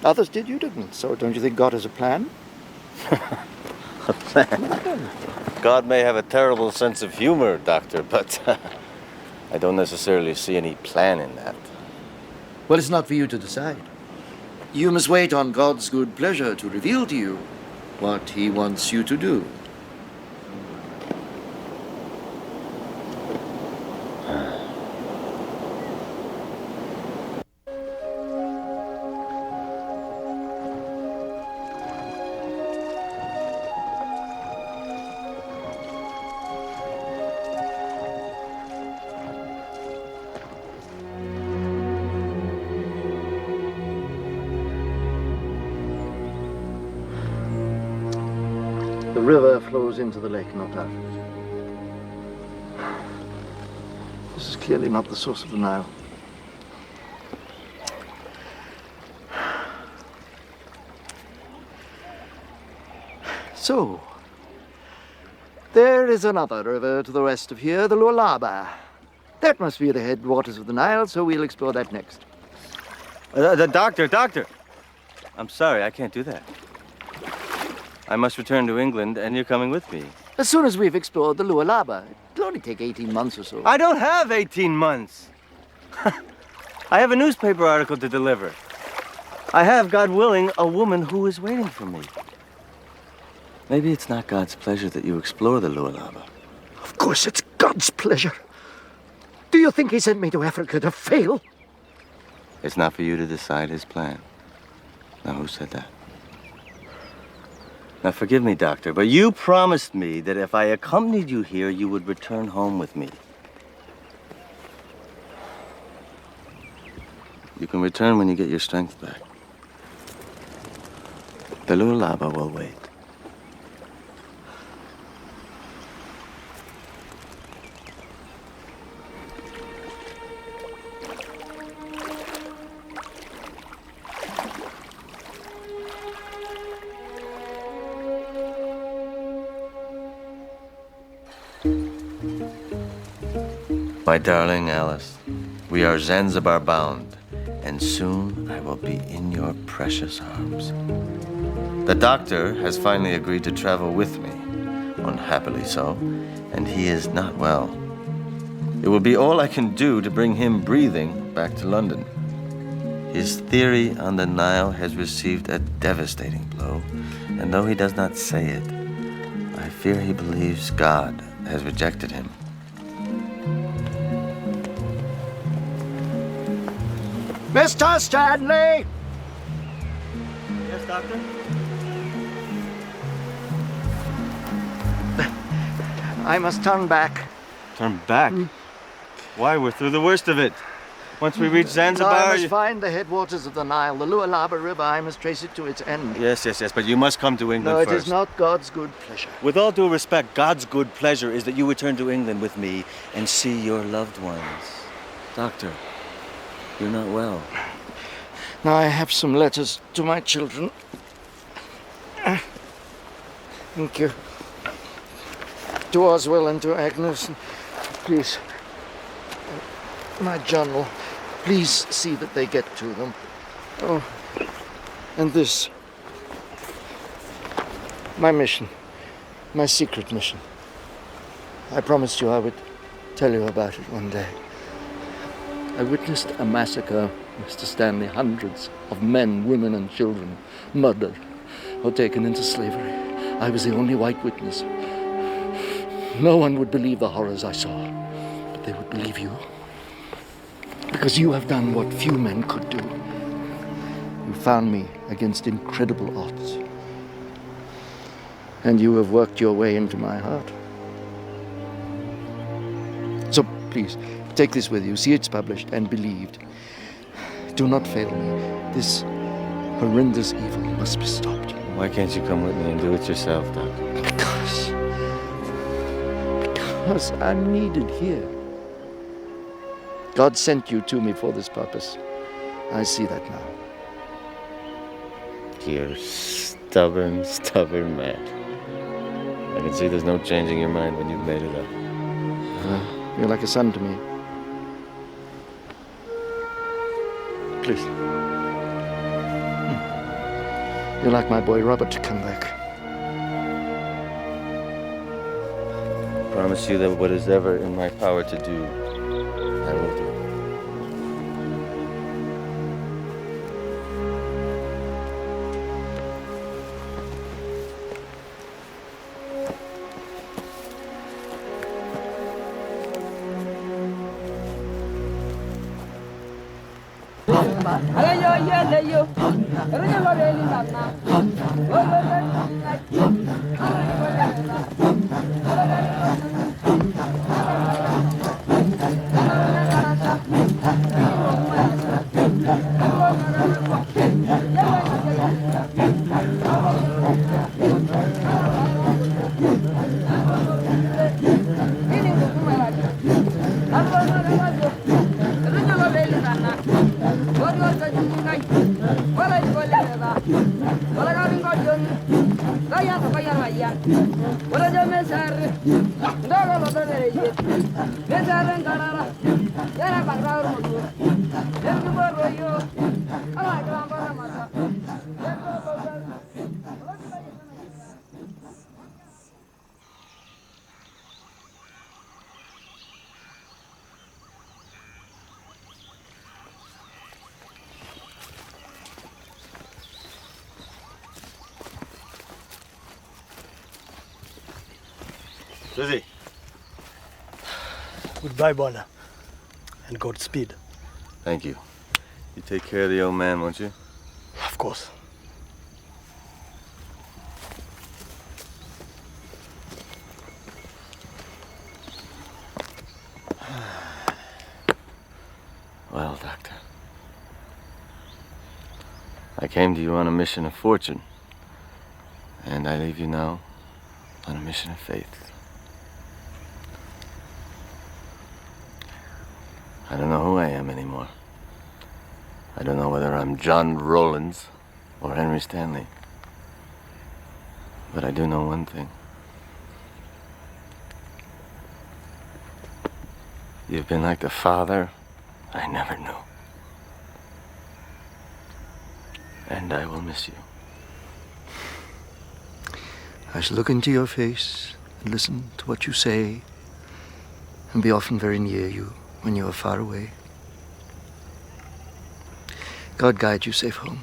Others did, you didn't. So don't you think God has a plan? A plan? God may have a terrible sense of humor, Doctor, but I don't necessarily see any plan in that. Well, it's not for you to decide. You must wait on God's good pleasure to reveal to you what he wants you to do. The river flows into the lake, not out of it. This is clearly not the source of the Nile. So, there is another river to the west of here, the Lualaba. That must be the headwaters of the Nile, so we'll explore that next. Doctor! I'm sorry, I can't do that. I must return to England, and you're coming with me. As soon as we've explored the Lualaba. It'll only take 18 months or so. I don't have 18 months. I have a newspaper article to deliver. I have, God willing, a woman who is waiting for me. Maybe it's not God's pleasure that you explore the Lualaba. Of course it's God's pleasure. Do you think he sent me to Africa to fail? It's not for you to decide his plan. Now, who said that? Now, forgive me, Doctor, but you promised me that if I accompanied you here, you would return home with me. You can return when you get your strength back. The Lualaba will wait. My darling Alice, we are Zanzibar bound, and soon I will be in your precious arms. The doctor has finally agreed to travel with me, unhappily so, and he is not well. It will be all I can do to bring him breathing back to London. His theory on the Nile has received a devastating blow, and though he does not say it, I fear he believes God has rejected him. Mr. Stanley! Yes, Doctor? I must turn back. Turn back? Why? We're through the worst of it. Once we reach Zanzibar... No, I must find the headwaters of the Nile, the Lualaba River. I must trace it to its end. Yes, but you must come to England first. No, it is not God's good pleasure. With all due respect, God's good pleasure is that you return to England with me and see your loved ones. Doctor, you're not well. Now I have some letters to my children. Thank you. To Oswell and to Agnes. Please, my journal. Please see that they get to them. Oh, and this. My mission. My secret mission. I promised you I would tell you about it one day. I witnessed a massacre, Mr. Stanley. Hundreds of men, women, and children murdered or taken into slavery. I was the only white witness. No one would believe the horrors I saw, but they would believe you. Because you have done what few men could do. You found me against incredible odds. And you have worked your way into my heart. So please, take this with you. See it's published and believed. Do not fail me. This horrendous evil must be stopped. Why can't you come with me and do it yourself, Doctor? Because I'm needed here. God sent you to me for this purpose. I see that now. You're stubborn, stubborn man. I can see there's no changing your mind when you've made it up. You're like a son to me. Please. You're like my boy Robert to come back. I promise you that what is ever in my power to do, I will do. Susie. Goodbye, Bona. And Godspeed. Thank you. You take care of the old man, won't you? Of course. Well, Doctor. I came to you on a mission of fortune. And I leave you now on a mission of faith. I don't know who I am anymore. I don't know whether I'm John Rollins or Henry Stanley. But I do know one thing. You've been like the father I never knew. And I will miss you. I shall look into your face and listen to what you say and be often very near you when you are far away. God guide you safe home.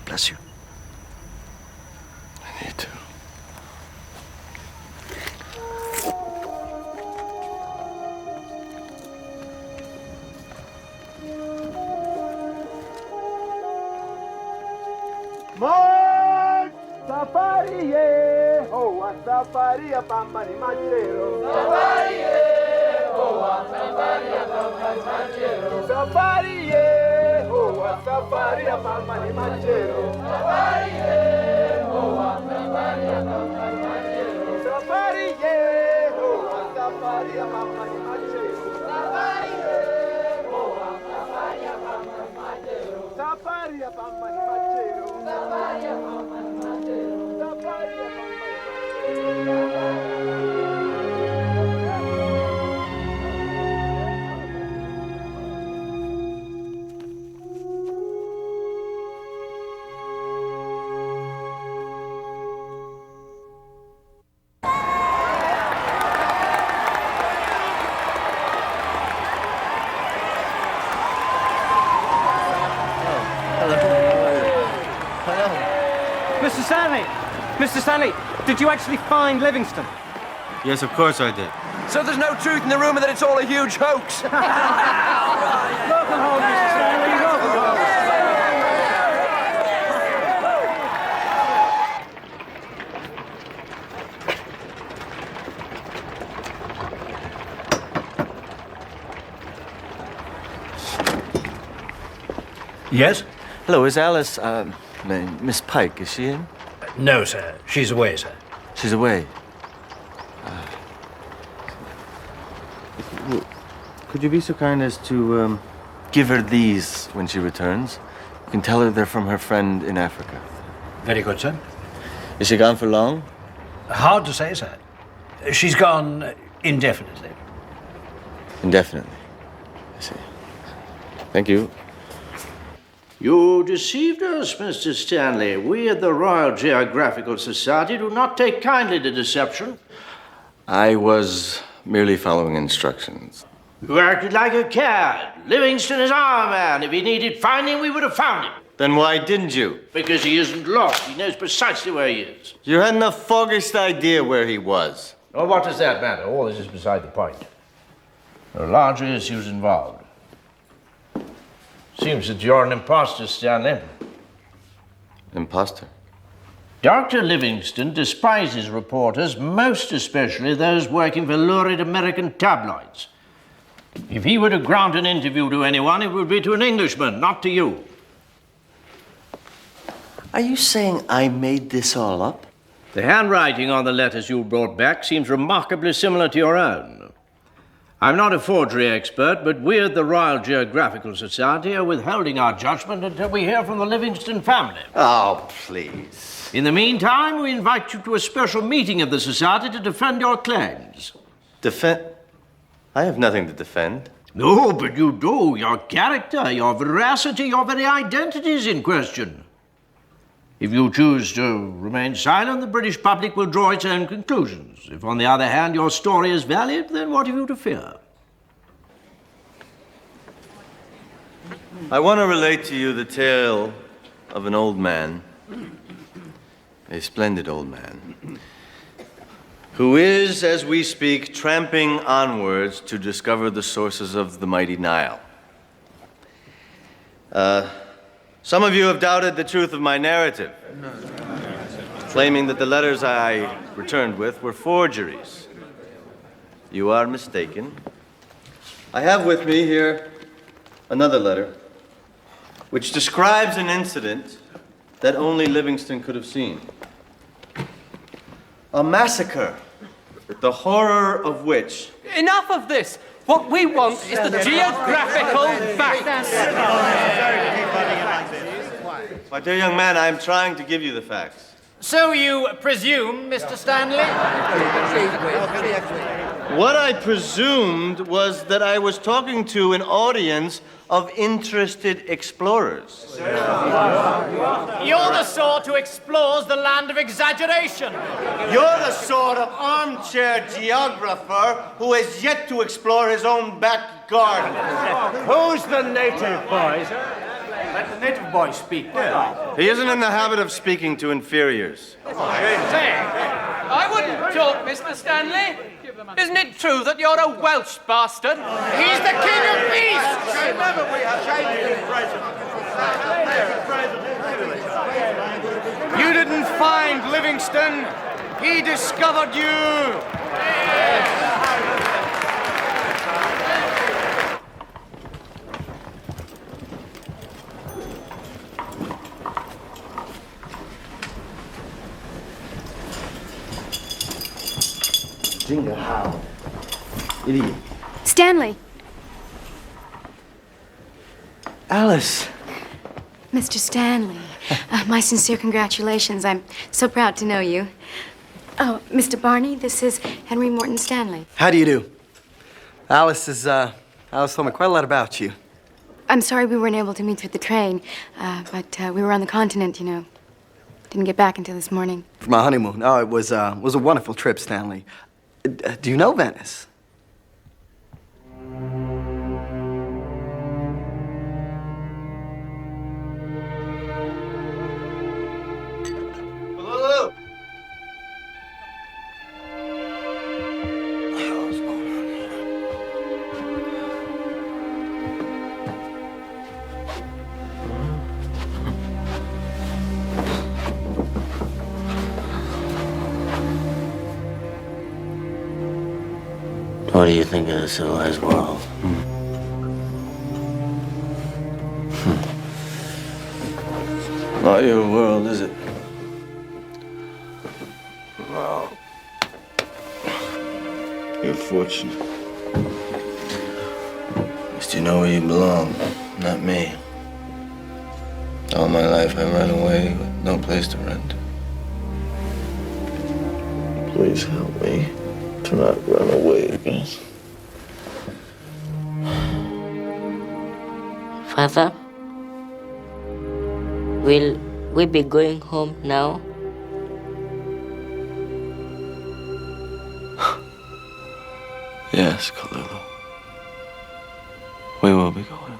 Bless you. And you too. Mon safari ye, oh safari ya pamba ni machero. Safari ye, oh safari ya pamba ni machero. Safari ye, oh safari ya pamba ni machero. Safari ye, oh safari ya pamba ni machero. Safari ye, oh safari ya pamba ni machero. Safari ye, oh safari ya pamba ni machero. Safari ya pamba ni machero. Safari ya pamba ni machero. Safari ya pamba ni machero. Mr. Stanley! Mr. Stanley, did you actually find Livingstone? Yes, of course I did. So there's no truth in the rumor that it's all a huge hoax? Welcome home, Mr. Stanley. Welcome home. Yes? Hello, is Alice, Miss Pike, is she in? No, sir. She's away, sir. She's away. Could you be so kind as to give her these when she returns? You can tell her they're from her friend in Africa. Very good, sir. Is she gone for long? Hard to say, sir. She's gone indefinitely. Indefinitely. I see. Thank you. You deceived us, Mr. Stanley. We at the Royal Geographical Society do not take kindly to deception. I was merely following instructions. You acted like a cad. Livingstone is our man. If he needed finding, we would have found him. Then why didn't you? Because he isn't lost. He knows precisely where he is. You hadn't the foggiest idea where he was. Well, what does that matter? All this is beside the point. There are larger issues involved. Seems that you're an imposter, Stanley. Imposter? Dr. Livingstone despises reporters, most especially those working for lurid American tabloids. If he were to grant an interview to anyone, it would be to an Englishman, not to you. Are you saying I made this all up? The handwriting on the letters you brought back seems remarkably similar to your own. I'm not a forgery expert, but we at the Royal Geographical Society are withholding our judgment until we hear from the Livingstone family. Oh, please. In the meantime, we invite you to a special meeting of the Society to defend your claims. Defend? I have nothing to defend. No, but you do. Your character, your veracity, your very identity is in question. If you choose to remain silent, the British public will draw its own conclusions. If, on the other hand, your story is valid, then what have you to fear? I want to relate to you the tale of an old man, a splendid old man, who is, as we speak, tramping onwards to discover the sources of the mighty Nile. Some of you have doubted the truth of my narrative, claiming that the letters I returned with were forgeries. You are mistaken. I have with me here another letter, which describes an incident that only Livingstone could have seen. A massacre, the horror of which... Enough of this! What we want is the geographical facts. My dear young man, I am trying to give you the facts. So you presume, Mr. Stanley? What I presumed was that I was talking to an audience of interested explorers. You're the sort who explores the land of exaggeration. You're the sort of armchair geographer who has yet to explore his own back garden. Who's the native boy, sir? Let the native boy speak. He isn't in the habit of speaking to inferiors. Say, I wouldn't talk, Mr. Stanley. Isn't it true that you're a Welsh bastard? He's the king of beasts! Remember, we have You didn't find Livingstone. He discovered you. Jinga, how? Idiot. Stanley! Alice! Mr. Stanley, my sincere congratulations. I'm so proud to know you. Oh, Mr. Barney, this is Henry Morton Stanley. How do you do? Alice told me quite a lot about you. I'm sorry we weren't able to meet through the train, but we were on the continent, you know. Didn't get back until this morning. For my honeymoon. Oh, it was a wonderful trip, Stanley. Do you know Venice? do you think of the civilized world? Not your world, is it? Well, you're fortunate. At least you know where you belong, not me. All my life I ran away with no place to rent. Please help me to not run away again. Father, will we be going home now? Yes, Kalulu. We will be going home.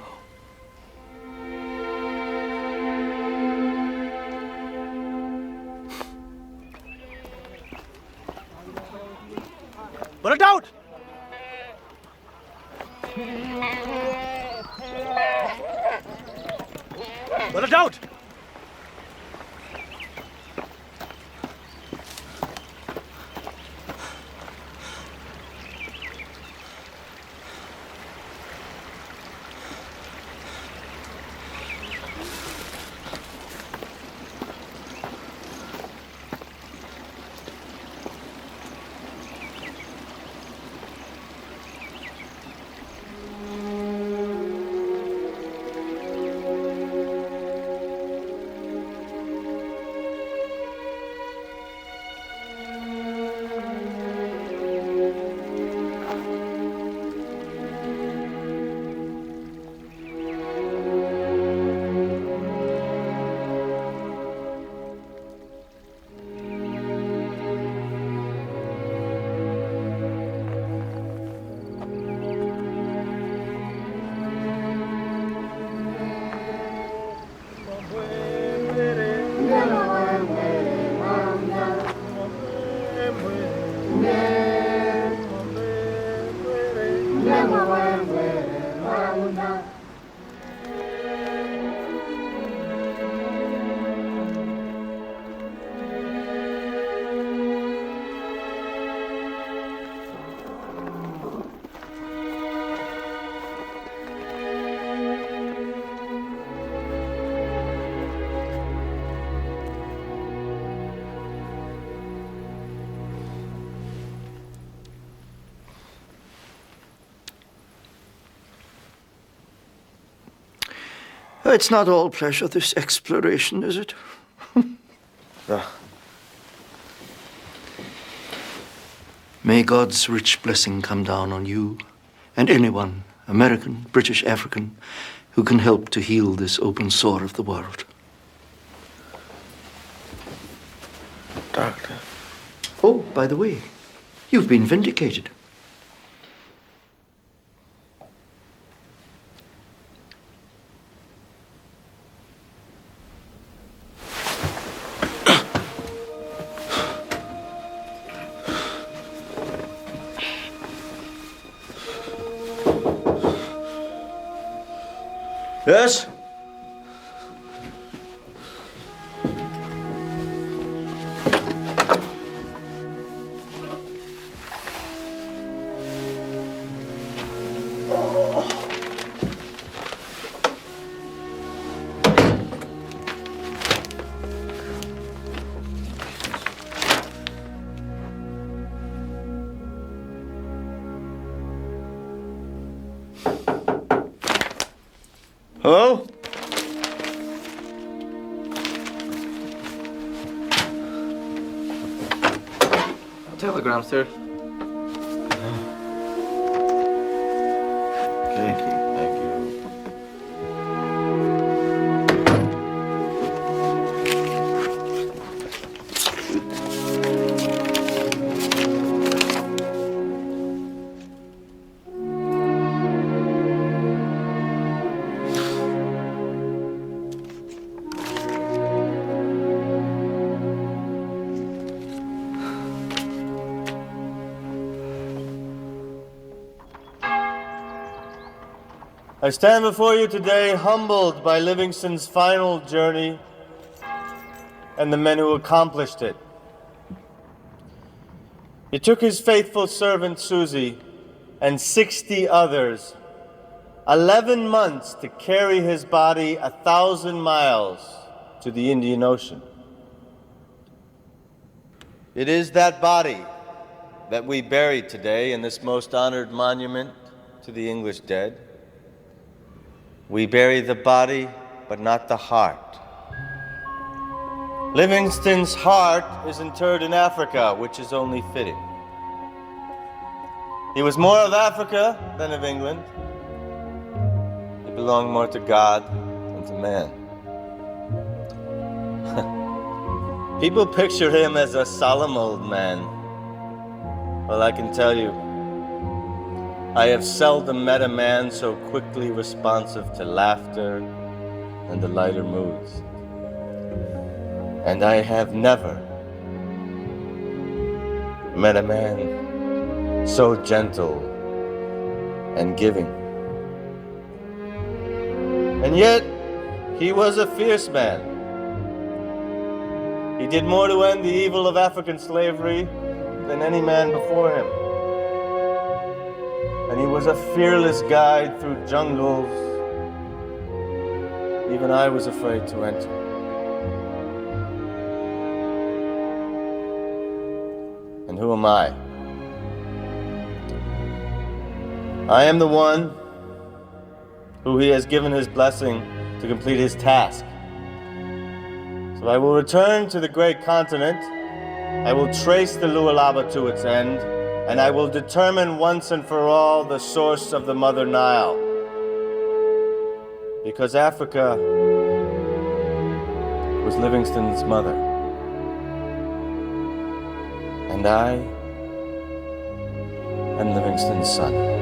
But a doubt! But a doubt! It's not all pleasure, this exploration, is it? May God's rich blessing come down on you and anyone, American, British, African, who can help to heal this open sore of the world. Doctor. Oh, by the way, you've been vindicated. Yes? Hello? Telegram, sir. Thank you. I stand before you today humbled by Livingstone's final journey and the men who accomplished it. He took his faithful servant Susie and 60 others 11 months to carry his body 1,000 miles to the Indian Ocean. It is that body that we bury today in this most honored monument to the English dead. We bury the body, but not the heart. Livingstone's heart is interred in Africa, which is only fitting. He was more of Africa than of England. He belonged more to God than to man. People picture him as a solemn old man. Well, I can tell you, I have seldom met a man so quickly responsive to laughter and the lighter moods. And I have never met a man so gentle and giving. And yet, he was a fierce man. He did more to end the evil of African slavery than any man before him. And he was a fearless guide through jungles even I was afraid to enter. And who am I? I am the one who he has given his blessing to complete his task. So I will return to the great continent, I will trace the Lualaba to its end, and I will determine once and for all the source of the Mother Nile. Because Africa was Livingstone's mother. And I am Livingstone's son.